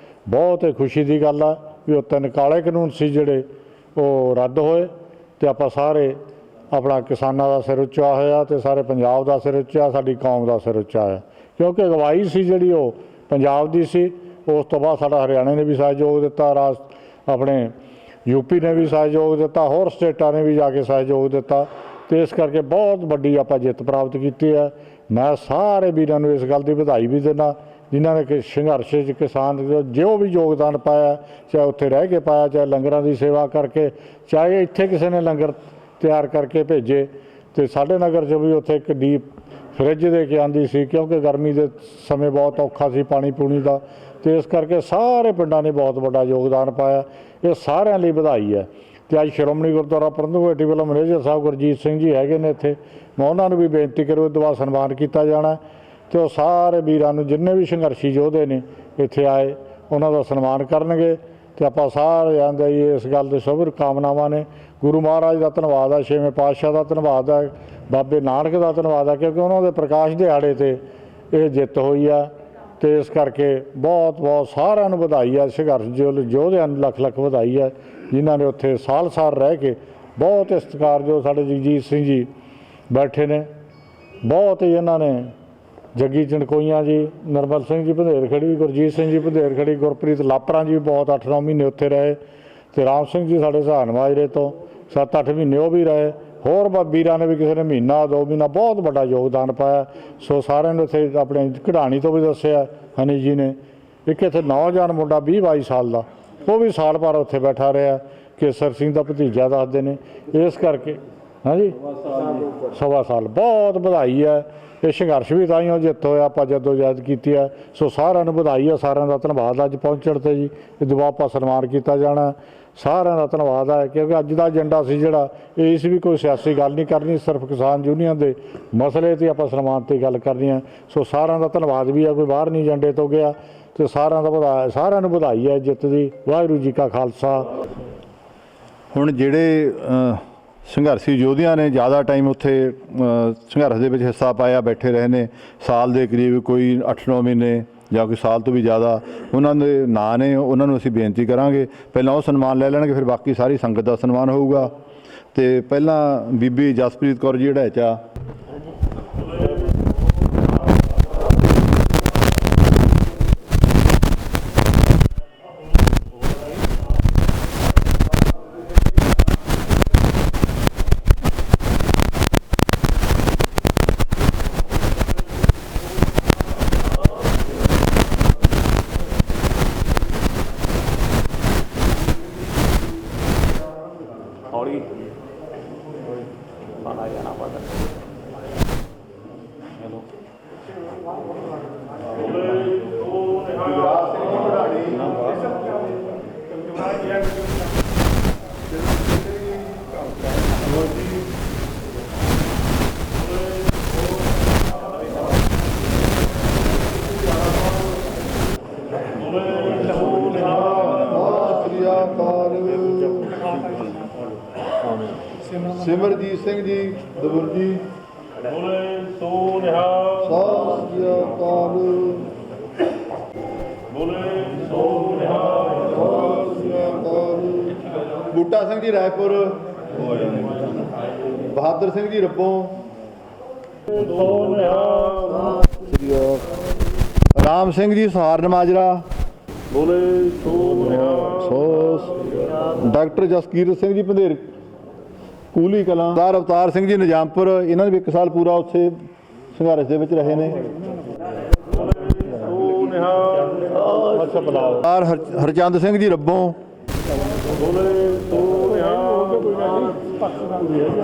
S12: ਬਹੁਤ ਹੀ ਖੁਸ਼ੀ ਦੀ ਗੱਲ ਆ ਵੀ ਉਹ 3 ਕਾਲੇ ਕਾਨੂੰਨ ਸੀ ਜਿਹੜੇ ਉਹ ਰੱਦ ਹੋਏ ਤੇ ਆਪਾਂ ਸਾਰੇ ਆਪਣਾ ਕਿਸਾਨਾਂ ਦਾ ਸਿਰ ਉੱਚਾ ਹੋਇਆ ਤੇ ਸਾਰੇ ਪੰਜਾਬ ਦਾ ਸਿਰ ਉੱਚਾ, ਸਾਡੀ ਕੌਮ ਦਾ ਸਿਰ ਉੱਚਾ ਹੋਇਆ, ਕਿਉਂਕਿ ਅਗਵਾਈ ਸੀ ਜਿਹੜੀ ਉਹ ਪੰਜਾਬ ਦੀ ਸੀ। ਉਸ ਤੋਂ ਬਾਅਦ ਸਾਡਾ ਹਰਿਆਣੇ ਨੇ ਵੀ ਸਹਿਯੋਗ ਦਿੱਤਾ, ਆਪਣੇ ਯੂਪੀ ਨੇ ਵੀ ਸਹਿਯੋਗ ਦਿੱਤਾ, ਹੋਰ ਸਟੇਟਾਂ ਨੇ ਵੀ ਜਾ ਕੇ ਸਹਿਯੋਗ ਦਿੱਤਾ ਤੇ ਇਸ ਕਰਕੇ ਬਹੁਤ ਵੱਡੀ ਆਪਾਂ ਜਿੱਤ ਪ੍ਰਾਪਤ ਕੀਤੀ ਹੈ। ਮੈਂ ਸਾਰੇ ਵੀਰਾਂ ਨੂੰ ਇਸ ਗੱਲ ਦੀ ਵਧਾਈ ਵੀ ਦਿੰਦਾ ਜਿਨ੍ਹਾਂ ਨੇ ਕਿ ਸੰਘਰਸ਼ 'ਚ ਕਿਸਾਨ ਜੋ ਵੀ ਯੋਗਦਾਨ ਪਾਇਆ, ਚਾਹੇ ਉੱਥੇ ਰਹਿ ਕੇ ਪਾਇਆ, ਚਾਹੇ ਲੰਗਰਾਂ ਦੀ ਸੇਵਾ ਕਰਕੇ, ਚਾਹੇ ਇੱਥੇ ਕਿਸੇ ਨੇ ਲੰਗਰ ਤਿਆਰ ਕਰਕੇ ਭੇਜੇ ਤੇ ਸਾਡੇ ਨਗਰ 'ਚ ਵੀ ਉੱਥੇ ਇੱਕ ਡੀਪ ਫਰਿੱਜ ਦੇ ਕੇ ਆਂਦੀ ਸੀ, ਕਿਉਂਕਿ ਗਰਮੀ ਦੇ ਸਮੇਂ ਬਹੁਤ ਔਖਾ ਸੀ ਪਾਣੀ ਪੂਣੀ ਦਾ, ਤੇ ਇਸ ਕਰਕੇ ਸਾਰੇ ਪਿੰਡਾਂ ਨੇ ਬਹੁਤ ਵੱਡਾ ਯੋਗਦਾਨ ਪਾਇਆ। ਇਹ ਸਾਰਿਆਂ ਲਈ ਵਧਾਈ ਹੈ। ਤੇ ਅੱਜ ਸ਼੍ਰੋਮਣੀ ਗੁਰਦੁਆਰਾ ਪ੍ਰਬੰਧਕ ਕਮੇਟੀ ਵੱਲੋਂ ਮੈਨੇਜਰ ਸਾਹਿਬ ਗੁਰਜੀਤ ਸਿੰਘ ਜੀ ਹੈਗੇ ਨੇ ਇੱਥੇ, ਮੈਂ ਉਹਨਾਂ ਨੂੰ ਵੀ ਬੇਨਤੀ ਕਰੋ ਦੁਆ ਸਨਮਾਨ ਕੀਤਾ ਜਾਣਾ ਤੇ ਉਹ ਸਾਰੇ ਵੀਰਾਂ ਨੂੰ ਜਿੰਨੇ ਵੀ ਸੰਘਰਸ਼ੀ ਯੋਧੇ ਨੇ ਇੱਥੇ ਆਏ ਉਹਨਾਂ ਦਾ ਸਨਮਾਨ ਕਰਨਗੇ ਤੇ ਆਪਾਂ ਸਾਰਿਆਂ ਦਾ ਇਸ ਗੱਲ ਦੇ ਸ਼ੁਭ ਕਾਮਨਾਵਾਂ ਨੇ। ਗੁਰੂ ਮਹਾਰਾਜ ਦਾ ਧੰਨਵਾਦ ਹੈ, 6ਵੇਂ ਪਾਤਸ਼ਾਹ ਦਾ ਧੰਨਵਾਦ ਹੈ, ਬਾਬੇ ਨਾਨਕ ਦਾ ਧੰਨਵਾਦ ਹੈ, ਕਿਉਂਕਿ ਉਹਨਾਂ ਦੇ ਪ੍ਰਕਾਸ਼ ਦਿਹਾੜੇ ਤੇ ਇਹ ਜਿੱਤ ਹੋਈ ਆ ਤੇ ਇਸ ਕਰਕੇ ਬਹੁਤ ਬਹੁਤ ਸਾਰਿਆਂ ਨੂੰ ਵਧਾਈ ਹੈ। ਸੰਘਰਸ਼ ਯੋਧਿਆਂ ਨੂੰ ਲੱਖ ਲੱਖ ਵਧਾਈ ਹੈ ਜਿਨ੍ਹਾਂ ਨੇ ਉੱਥੇ ਸਾਲ ਰਹਿ ਕੇ ਬਹੁਤ ਸਤਿਕਾਰਯੋਗ ਸਾਡੇ ਜਗਜੀਤ ਸਿੰਘ ਜੀ ਬੈਠੇ ਨੇ, ਬਹੁਤ ਹੀ ਇਹਨਾਂ ਨੇ ਜੱਗੀ ਚਣਕੋਈਆਂ ਜੀ, ਨਰਮਲ ਸਿੰਘ ਜੀ ਭੰਦੇਰ ਖੜੀ, ਗੁਰਜੀਤ ਸਿੰਘ ਜੀ ਭੰਦੇਰ ਖੜੀ, ਗੁਰਪ੍ਰੀਤ ਲਾਪਰਾਂ ਜੀ ਬਹੁਤ 8-9 ਮਹੀਨੇ ਉੱਥੇ ਰਹੇ ਤੇ ਰਾਮ ਸਿੰਘ ਜੀ ਸਾਡੇ ਸਹਾਰਨ ਮਾਜਰੇ ਤੋਂ 7-8 ਮਹੀਨੇ ਉਹ ਵੀ ਰਹੇ। ਹੋਰ ਵੀਰਾਂ ਨੇ ਵੀ ਕਿਸੇ ਨੇ ਮਹੀਨਾ 2 ਮਹੀਨਾ ਬਹੁਤ ਵੱਡਾ ਯੋਗਦਾਨ ਪਾਇਆ। ਸੋ ਸਾਰਿਆਂ ਨੂੰ ਇੱਥੇ ਆਪਣੇ ਕਢਾਣੀ ਤੋਂ ਵੀ ਦੱਸਿਆ ਹਨੀ ਜੀ ਨੇ, ਇੱਕ ਇੱਥੇ ਨੌਜਵਾਨ ਮੁੰਡਾ 20-22 ਸਾਲ ਦਾ ਉਹ ਵੀ ਸਾਲ ਭਰ ਉੱਥੇ ਬੈਠਾ ਰਿਹਾ, ਕੇਸਰ ਸਿੰਘ ਦਾ ਭਤੀਜਾ ਦੱਸਦੇ ਨੇ। ਇਸ ਕਰਕੇ ਹਾਂਜੀ 1.25 ਸਾਲ ਬਹੁਤ ਵਧਾਈ ਹੈ। ਇਹ ਸੰਘਰਸ਼ ਵੀ ਤਾਂ ਹੀ ਜਿੱਤ ਹੋਇਆ, ਆਪਾਂ ਜਦੋਜਹਿਦ ਕੀਤੀ ਹੈ। ਸੋ ਸਾਰਿਆਂ ਨੂੰ ਵਧਾਈ ਹੈ, ਸਾਰਿਆਂ ਦਾ ਧੰਨਵਾਦ ਅੱਜ ਪਹੁੰਚਣ 'ਤੇ ਜੀ। ਇਹ ਦੁਆ ਆਪਾਂ ਸਨਮਾਨ ਕੀਤਾ ਜਾਣਾ, ਸਾਰਿਆਂ ਦਾ ਧੰਨਵਾਦ ਹੈ, ਕਿਉਂਕਿ ਅੱਜ ਦਾ ਏਜੰਡਾ ਸੀ ਜਿਹੜਾ ਇਸ ਵੀ ਕੋਈ ਸਿਆਸੀ ਗੱਲ ਨਹੀਂ ਕਰਨੀ, ਸਿਰਫ ਕਿਸਾਨ ਯੂਨੀਅਨ ਦੇ ਮਸਲੇ 'ਤੇ ਆਪਾਂ ਸਨਮਾਨ 'ਤੇ ਗੱਲ ਕਰਨੀ ਹੈ। ਸੋ ਸਾਰਿਆਂ ਦਾ ਧੰਨਵਾਦ ਵੀ ਹੈ, ਕੋਈ ਬਾਹਰ ਨਹੀਂ ਏਜੰਡੇ ਤੋਂ ਗਿਆ ਤੇ ਸਾਰਿਆਂ ਨੂੰ ਵਧਾਈ ਹੈ ਜਿੱਤ ਦੀ। ਵਾਹਿਗੁਰੂ ਜੀ ਕਾ ਖਾਲਸਾ।
S2: ਹੁਣ ਜਿਹੜੇ ਸੰਘਰਸ਼ੀ ਯੋਧਿਆਂ ਨੇ ਜ਼ਿਆਦਾ ਟਾਈਮ ਉੱਥੇ ਸੰਘਰਸ਼ ਦੇ ਵਿੱਚ ਹਿੱਸਾ ਪਾਇਆ, ਬੈਠੇ ਰਹੇ ਨੇ ਸਾਲ ਦੇ ਕਰੀਬ, ਕੋਈ 8-9 ਮਹੀਨੇ ਜਾਂ ਕੋਈ ਸਾਲ ਤੋਂ ਵੀ ਜ਼ਿਆਦਾ, ਉਹਨਾਂ ਦੇ ਨਾਂ ਨੇ, ਉਹਨਾਂ ਨੂੰ ਅਸੀਂ ਬੇਨਤੀ ਕਰਾਂਗੇ ਪਹਿਲਾਂ ਉਹ ਸਨਮਾਨ ਲੈ ਲੈਣਗੇ, ਫਿਰ ਬਾਕੀ ਸਾਰੀ ਸੰਗਤ ਦਾ ਸਨਮਾਨ ਹੋਊਗਾ। ਤੇ ਪਹਿਲਾਂ ਬੀਬੀ ਜਸਪ੍ਰੀਤ ਕੌਰ ਜੀ ਹੜੈਚਾ। ਸਿਮਰਜੀਤ ਸਿੰਘ ਜੀ ਦਬੁਰ ਜੀ, ਬੋਲੇ ਸੋ ਨਿਹਾਲ, ਸਤਿ ਸ੍ਰੀ ਅਕਾਲ, ਬੋਲੇ ਸੋ ਨਿਹਾਲ, ਸਤਿ ਸ੍ਰੀ ਅਕਾਲ। ਬੂਟਾ ਸਿੰਘ ਜੀ ਰਾਏਪੁਰ, ਬਹਾਦਰ ਸਿੰਘ ਜੀ ਰੱਬੋਂ, ਸੋ ਨਿਹਾਲ, ਰਾਮ ਸਿੰਘ ਜੀ ਸਹਾਰਨ ਮਾਜਰਾ, ਬੋਲੇ ਸੋ ਨਿਹਾਲ। ਡਾਕਟਰ ਜਸਕੀਰਤ ਸਿੰਘ ਜੀ ਭੰਦੇਰ ਕੂਲੀ ਕਲਾਂ, ਸਰਦਾਰ ਅਵਤਾਰ ਸਿੰਘ ਜੀ ਨਿਜ਼ਾਮਪੁਰ, ਇਹਨਾਂ ਨੇ ਵੀ 1 ਸਾਲ ਪੂਰਾ ਉੱਥੇ ਸੰਘਰਸ਼ ਦੇ ਵਿੱਚ ਰਹੇ ਨੇ। ਸਰਦਾਰ ਹਰਚੰਦ ਸਿੰਘ ਜੀ ਰੱਬੋਂ,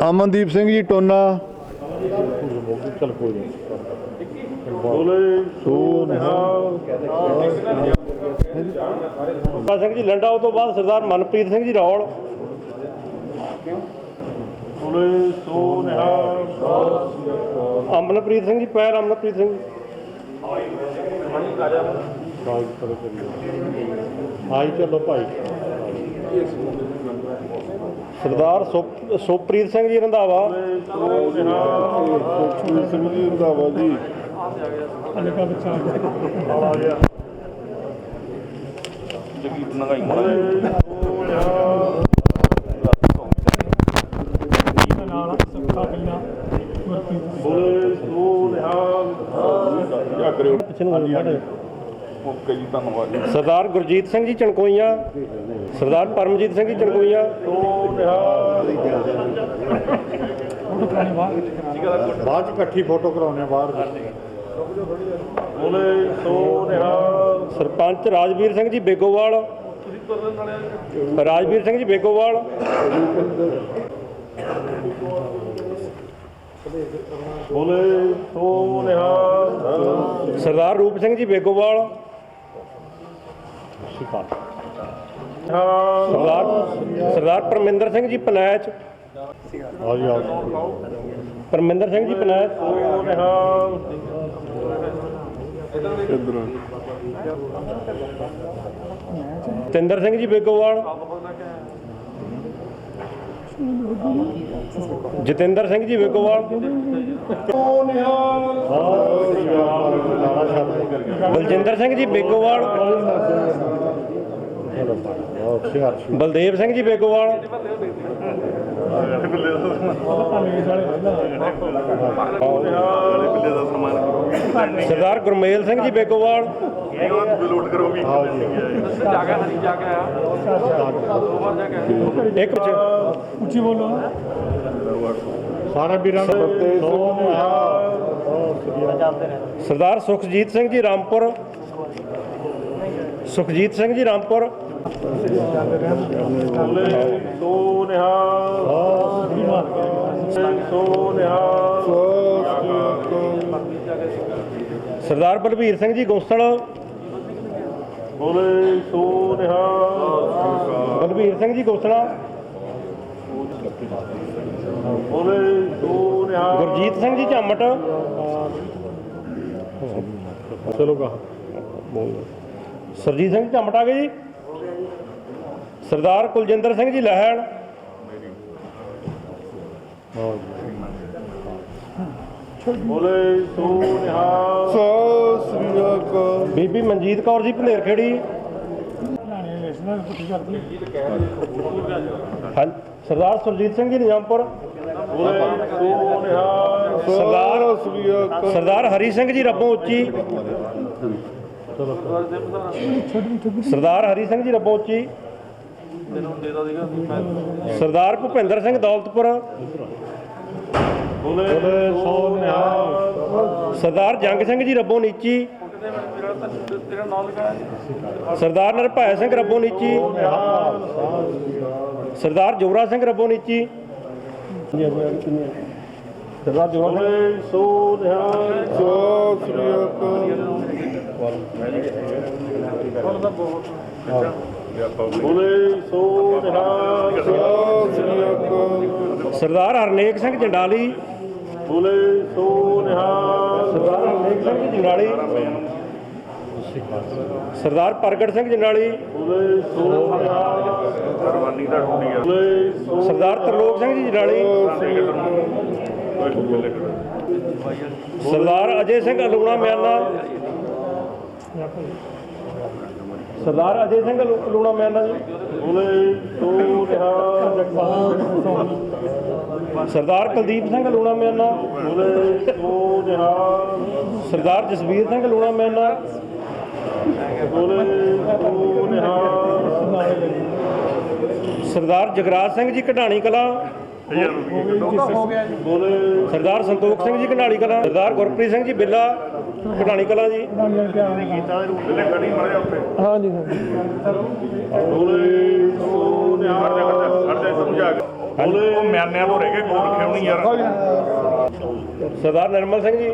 S2: ਅਮਨਦੀਪ ਸਿੰਘ ਜੀ ਟੋਨਾ, ਬੋਲੇ ਸੋ ਨਿਹਾਲ।
S6: ਸਿੰਘ ਜੀ ਲੰਡਾ, ਉਹ ਤੋਂ ਬਾਅਦ ਸਰਦਾਰ ਮਨਪ੍ਰੀਤ ਸਿੰਘ ਜੀ ਰੌਲ। ਅਮਨਪ੍ਰੀਤ ਸਿੰਘ ਜੀ ਪੈਰ, ਅਮਨਪ੍ਰੀਤ ਸਿੰਘ ਜੀ।
S12: ਆਈ ਚਲੋ ਭਾਈ।
S6: ਸਰਦਾਰ ਸੁਪ੍ਰੀਤ ਸਿੰਘ ਜੀ ਰੰਧਾਵਾ।
S12: ਸਿੰਘ ਜੀ ਰੰਧਾਵਾ ਜੀ।
S6: ਸਰਦਾਰ ਗੁਰਜੀਤ ਸਿੰਘ ਜੀ ਚਣਕੋਈਆਂ। ਸਰਦਾਰ ਪਰਮਜੀਤ ਸਿੰਘ ਜੀ ਚਣਕੋਈਆਂ।
S12: ਬਾਅਦ ਚ ਇਕੱਠੀ ਫੋਟੋ ਕਰਾਉਣੇ ਬਾਹਰ।
S6: ਸਰਪੰਚ ਰਾਜਵੀਰ ਸਿੰਘ ਜੀ ਬੇਗੋਵਾਲ। ਰਾਜਵੀਰ ਸਿੰਘ ਜੀ ਬੇਗੋਵਾਲ। ਸਰਦਾਰ ਰੂਪ ਸਿੰਘ ਜੀ ਬੇਗੋਵਾਲ। ਸਰਦਾਰ ਪਰਮਿੰਦਰ ਸਿੰਘ ਜੀ ਪਨੈਚ। ਪਰਮਿੰਦਰ ਸਿੰਘ ਜੀ ਪਨੈਚ। ਜਤਿੰਦਰ ਸਿੰਘ ਜੀ ਬੇਗੋਵਾਲ। ਜਤਿੰਦਰ ਸਿੰਘ ਜੀ ਬੇਗੋਵਾਲ। ਬਲਜਿੰਦਰ ਸਿੰਘ ਜੀ ਬੇਗੋਵਾਲ। ਬਲਦੇਵ ਸਿੰਘ ਜੀ ਬੇਗੋਵਾਲ। ਸਰਦਾਰ ਗੁਰਮੇਲ ਸਿੰਘ ਜੀ ਬੇਗੋਵਾਲ। ਇੱਕ
S12: ਉੱਚੀ ਬੋਲੋ ਸਾਰੇ ਵੀਰਾਂ ਨੂੰ।
S6: ਸਰਦਾਰ ਸੁਖਜੀਤ ਸਿੰਘ ਜੀ ਰਾਮਪੁਰ। ਸੁਖਜੀਤ ਸਿੰਘ ਜੀ ਰਾਮਪੁਰ। ਸਰਦਾਰ ਬਲਬੀਰ ਸਿੰਘ ਜੀ ਗੋਸਲ। ਬਲਬੀਰ ਸਿੰਘ ਜੀ ਗੋਸਲਾ। ਗੁਰਜੀਤ ਸਿੰਘ ਜੀ ਝਾਮਟ।
S12: ਚਲੋ ਗਾ
S6: ਸਰਜੀਤ ਸਿੰਘ ਝਾਮਟ ਆ ਗਏ ਜੀ। ਸਰਦਾਰ ਕੁਲਜਿੰਦਰ ਸਿੰਘ ਜੀ ਲਹਿਣ। ਬੀਬੀ ਮਨਜੀਤ ਕੌਰ ਜੀ ਭੰਦੇਰ ਖੇੜੀ। ਸਰਦਾਰ ਸੁਰਜੀਤ ਸਿੰਘ ਜੀ ਨਿਜ਼ਾਮਪੁਰ। ਸਰਦਾਰ ਹਰੀ ਸਿੰਘ ਜੀ ਰੱਬੋਂ ਉੱਚੀ। ਸਰਦਾਰ ਹਰੀ ਸਿੰਘ ਜੀ ਰੱਬੋਂ ਉੱਚੀ। ਸਰਦਾਰ ਭੁਪਿੰਦਰ ਸਿੰਘ ਦੌਲਤਪੁਰ। ਸਰਦਾਰ ਜੰਗ ਸਿੰਘ ਜੀ ਰੱਬੋਂ ਨੀਚੀ। ਸਰਦਾਰ ਨਿਰਭੈ ਸਿੰਘ ਰੱਬੋਂ ਨੀਚੀ। ਸਰਦਾਰ ਜੋਰਾ ਸਿੰਘ ਰੱਬੋਂ ਨੀਚੀ। ਸਰਦਾਰ ਜੋਰਾ ਸਰਦਾਰ ਹਰਨੇਕ ਸਿੰਘ ਜੰਡਾਲੀ। ਸਰਦਾਰ ਹਰਨੇਕ ਸਿੰਘ ਜੀ ਜੰਡਾਲੀ। ਸਰਦਾਰ ਪ੍ਰਗਟ ਸਿੰਘ ਜੰਡਾਲੀ। ਸਰਦਾਰ ਤਰਲੋਕ ਸਿੰਘ ਜੀ ਜੰਡਾਲੀ। ਸਰਦਾਰ ਅਜੇ ਸਿੰਘ ਅਲੂਣਾ ਮਿਆਨਾ। ਸਰਦਾਰ ਅਜੇ ਸਿੰਘ ਅਲੂਣਾ ਮਿਆਨਾ ਜੀ। ਸਰਦਾਰ ਕੁਲਦੀਪ ਸਿੰਘ ਲੂਣਾ ਮਿਆਨਾ। ਸਰਦਾਰ ਜਸਵੀਰ ਸਿੰਘ ਲੂਣਾ ਮਿਆਨਾ। ਸਰਦਾਰ ਜਗਰਾਜ ਸਿੰਘ ਜੀ ਕਢਾਣੀ ਕਲਾਂ। ਸਰਦਾਰ ਸੰਤੋਖ ਸਿੰਘ ਜੀ ਕਢਾਣੀ ਕਲਾਂ। ਸਰਦਾਰ ਗੁਰਪ੍ਰੀਤ ਸਿੰਘ ਜੀ ਬਿੱਲਾ ਕਢਾਣੀ ਕਲਾਂ ਜੀ। ਹਾਂਜੀ
S12: ਮਿਆਨਿਆਂ ਤੋਂ ਰਹਿ ਗਏ ਕੋਲ ਖੇਉਣੀ ਯਾਰ।
S6: ਸਰਦਾਰ ਨਿਰਮਲ ਸਿੰਘ ਜੀ।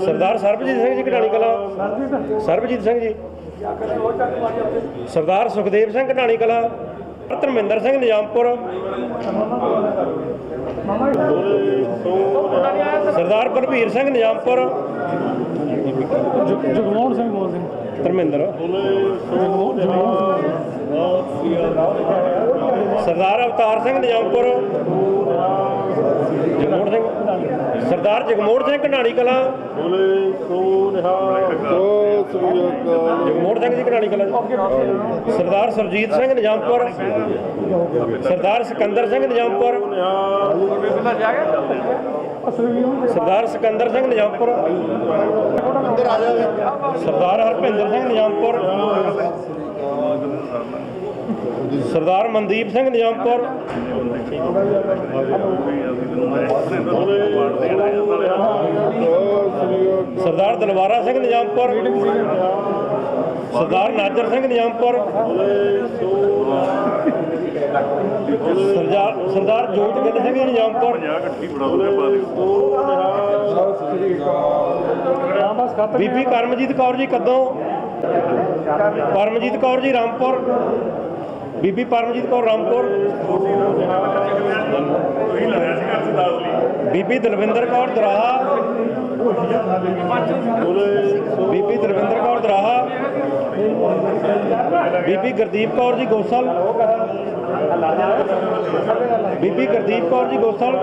S6: ਸਰਦਾਰ ਸਰਬਜੀਤ ਸਿੰਘ ਜੀ ਕਢਾਣੀ ਕਲਾਂ। ਸਰਬਜੀਤ ਸਿੰਘ ਜੀ। ਸਰਦਾਰ ਸੁਖਦੇਵ ਸਿੰਘ ਢਾਣੀ ਕਲਾਂ, ਧਰਮਿੰਦਰ ਸਿੰਘ ਨਿਜ਼ਾਮਪੁਰ, ਸਰਦਾਰ ਬਲਬੀਰ ਸਿੰਘ ਨਿਜ਼ਾਮਪੁਰ,
S3: ਜਗਮੋਹਨ ਸਿੰਘ ਬੋਲਦੇ
S6: ਧਰਮਿੰਦਰ, ਸਰਦਾਰ ਅਵਤਾਰ ਸਿੰਘ ਨਿਜ਼ਾਮਪੁਰ, ਜਗਮੋਹਨ ਸਿੰਘ, ਸਰਦਾਰ ਜਗਮੋਹਨ ਸਿੰਘ ਢਾਣੀ ਕਲਾਂ, ਜਗਮੋਹਨ ਸਿੰਘ ਜੀ ਢਾਣੀ ਕਲਾਂ, ਸਰਦਾਰ ਸੁਰਜੀਤ ਸਿੰਘ ਨਿਜ਼ਾਮਪੁਰ, ਸਰਦਾਰ ਸਿਕੰਦਰ ਸਿੰਘ ਨਿਜ਼ਾਮਪੁਰ, ਸਰਦਾਰ ਸਿਕੰਦਰ ਸਿੰਘ ਨਿਜ਼ਾਮਪੁਰ, ਸਰਦਾਰ ਹਰਭਿੰਦਰ ਸਿੰਘ ਨਿਜ਼ਾਮਪੁਰ, ਸਰਦਾਰ ਮਨਦੀਪ ਸਿੰਘ ਨਿਜ਼ਾਮਪੁਰ, ਸਰਦਾਰ ਦਲਵਾਰਾ ਸਿੰਘ ਨਿਜ਼ਾਮਪੁਰ, ਸਰਦਾਰ ਨਾਜਰ ਸਿੰਘ ਨਿਜ਼ਾਮਪੁਰ, ਸਰਦਾਰ ਜੋਤਗਿੱਲ ਸਿੰਘ ਨਿਜ਼ਾਮਪੁਰ, ਬੀਬੀ ਕਰਮਜੀਤ ਕੌਰ ਜੀ ਕੱਦੋਂ, ਪਰਮਜੀਤ ਕੌਰ ਜੀ ਰਾਮਪੁਰ, ਬੀਬੀ ਪਰਮਜੀਤ ਕੌਰ ਰਾਮਪੁਰ, ਬੀਬੀ ਦਲਵਿੰਦਰ ਕੌਰ ਦਰਾਹਾ, ਬੀਬੀ ਦਲਵਿੰਦਰ ਕੌਰ ਦਰਾਹਾ, ਬੀਬੀ ਗੁਰਦੀਪ ਕੌਰ ਜੀ ਗੋਸਲ, ਬੀਬੀ ਗੁਰਦੀਪ ਕੌਰ ਜੀ ਗੋਸਲ,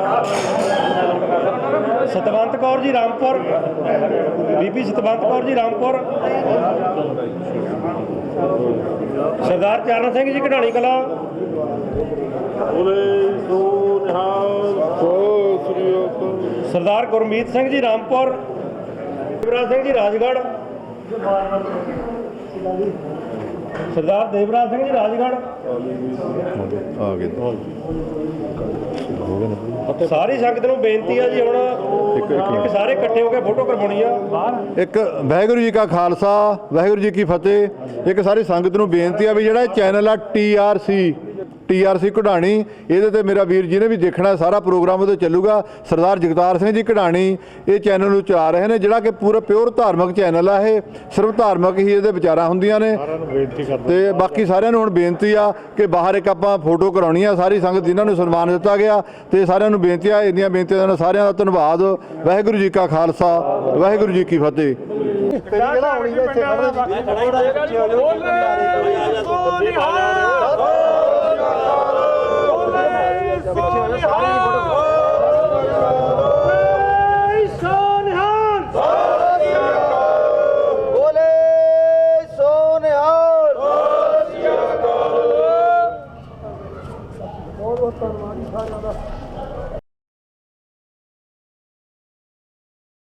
S6: ਸਤਵੰਤ ਕੌਰ ਜੀ ਰਾਮਪੁਰ, ਬੀਬੀ ਸਤਵੰਤ ਕੌਰ ਜੀ ਰਾਮਪੁਰ, ਸਰਦਾਰ ਚਰਨ ਸਿੰਘ ਜੀ ਢਾਣੀ ਕਲਾਂ, ਸਰਦਾਰ ਗੁਰਮੀਤ ਸਿੰਘ ਜੀ ਰਾਮਪੁਰ, ਦੇਵਰਾਜ ਸਿੰਘ ਜੀ ਰਾਜਗੜ੍ਹ, ਸਰਦਾਰ ਦੇਵਰਾਜ ਸਿੰਘ ਜੀ ਰਾਜਗੜ੍ਹ,
S2: ਆ ਗਏ
S6: ਸਾਰੀ ਸੰਗਤ ਨੂੰ ਬੇਨਤੀ ਆ ਜੀ, ਹੁਣ ਇੱਕ ਸਾਰੇ ਇਕੱਠੇ ਹੋ ਕੇ ਫੋਟੋ ਕਰਵਾਉਣੀ ਆ।
S2: ਇੱਕ ਵਾਹਿਗੁਰੂ ਜੀ ਕਾ ਖਾਲਸਾ ਵਾਹਿਗੁਰੂ ਜੀ ਕੀ ਫਤਿਹ। ਇੱਕ ਸਾਰੀ ਸੰਗਤ ਨੂੰ ਬੇਨਤੀ ਆ ਵੀ ਜਿਹੜਾ ਚੈਨਲ ਆ TRC ਕਢਾਣੀ, ਇਹਦੇ ਤੇ ਮੇਰਾ ਵੀਰ ਜੀ ਨੇ ਵੀ ਦੇਖਣਾ, ਸਾਰਾ ਪ੍ਰੋਗਰਾਮ ਉਹਦੇ ਚੱਲੂਗਾ। ਸਰਦਾਰ ਜਗਤਾਰ ਸਿੰਘ ਜੀ ਕਢਾਣੀ ਇਹ ਚੈਨਲ ਨੂੰ ਚਲਾ ਰਹੇ ਨੇ, ਜਿਹੜਾ ਕਿ ਪੂਰਾ ਪਿਓਰ ਧਾਰਮਿਕ ਚੈਨਲ ਆ। ਇਹ ਸਿਰਫ ਧਾਰਮਿਕ ਹੀ ਇਹਦੇ ਵਿਚਾਰਾਂ ਹੁੰਦੀਆਂ ਨੇ। ਤੇ ਬਾਕੀ ਸਾਰਿਆਂ ਨੂੰ ਹੁਣ ਬੇਨਤੀ ਆ ਕਿ ਬਾਹਰ ਇੱਕ ਆਪਾਂ ਫੋਟੋ ਕਰਾਉਣੀ ਆ, ਸਾਰੀ ਸੰਗਤ ਜਿਨ੍ਹਾਂ ਨੂੰ ਸਨਮਾਨ ਦਿੱਤਾ ਗਿਆ, ਤੇ ਸਾਰਿਆਂ ਨੂੰ ਬੇਨਤੀ ਆ, ਇੰਨੀਆਂ ਬੇਨਤੀਆਂ ਨਾਲ ਸਾਰਿਆਂ ਦਾ ਧੰਨਵਾਦ। ਵਾਹਿਗੁਰੂ ਜੀ ਕਾ ਖਾਲਸਾ ਵਾਹਿਗੁਰੂ ਜੀ ਕੀ ਫਤਿਹ।
S3: ਪਿੱਛੇ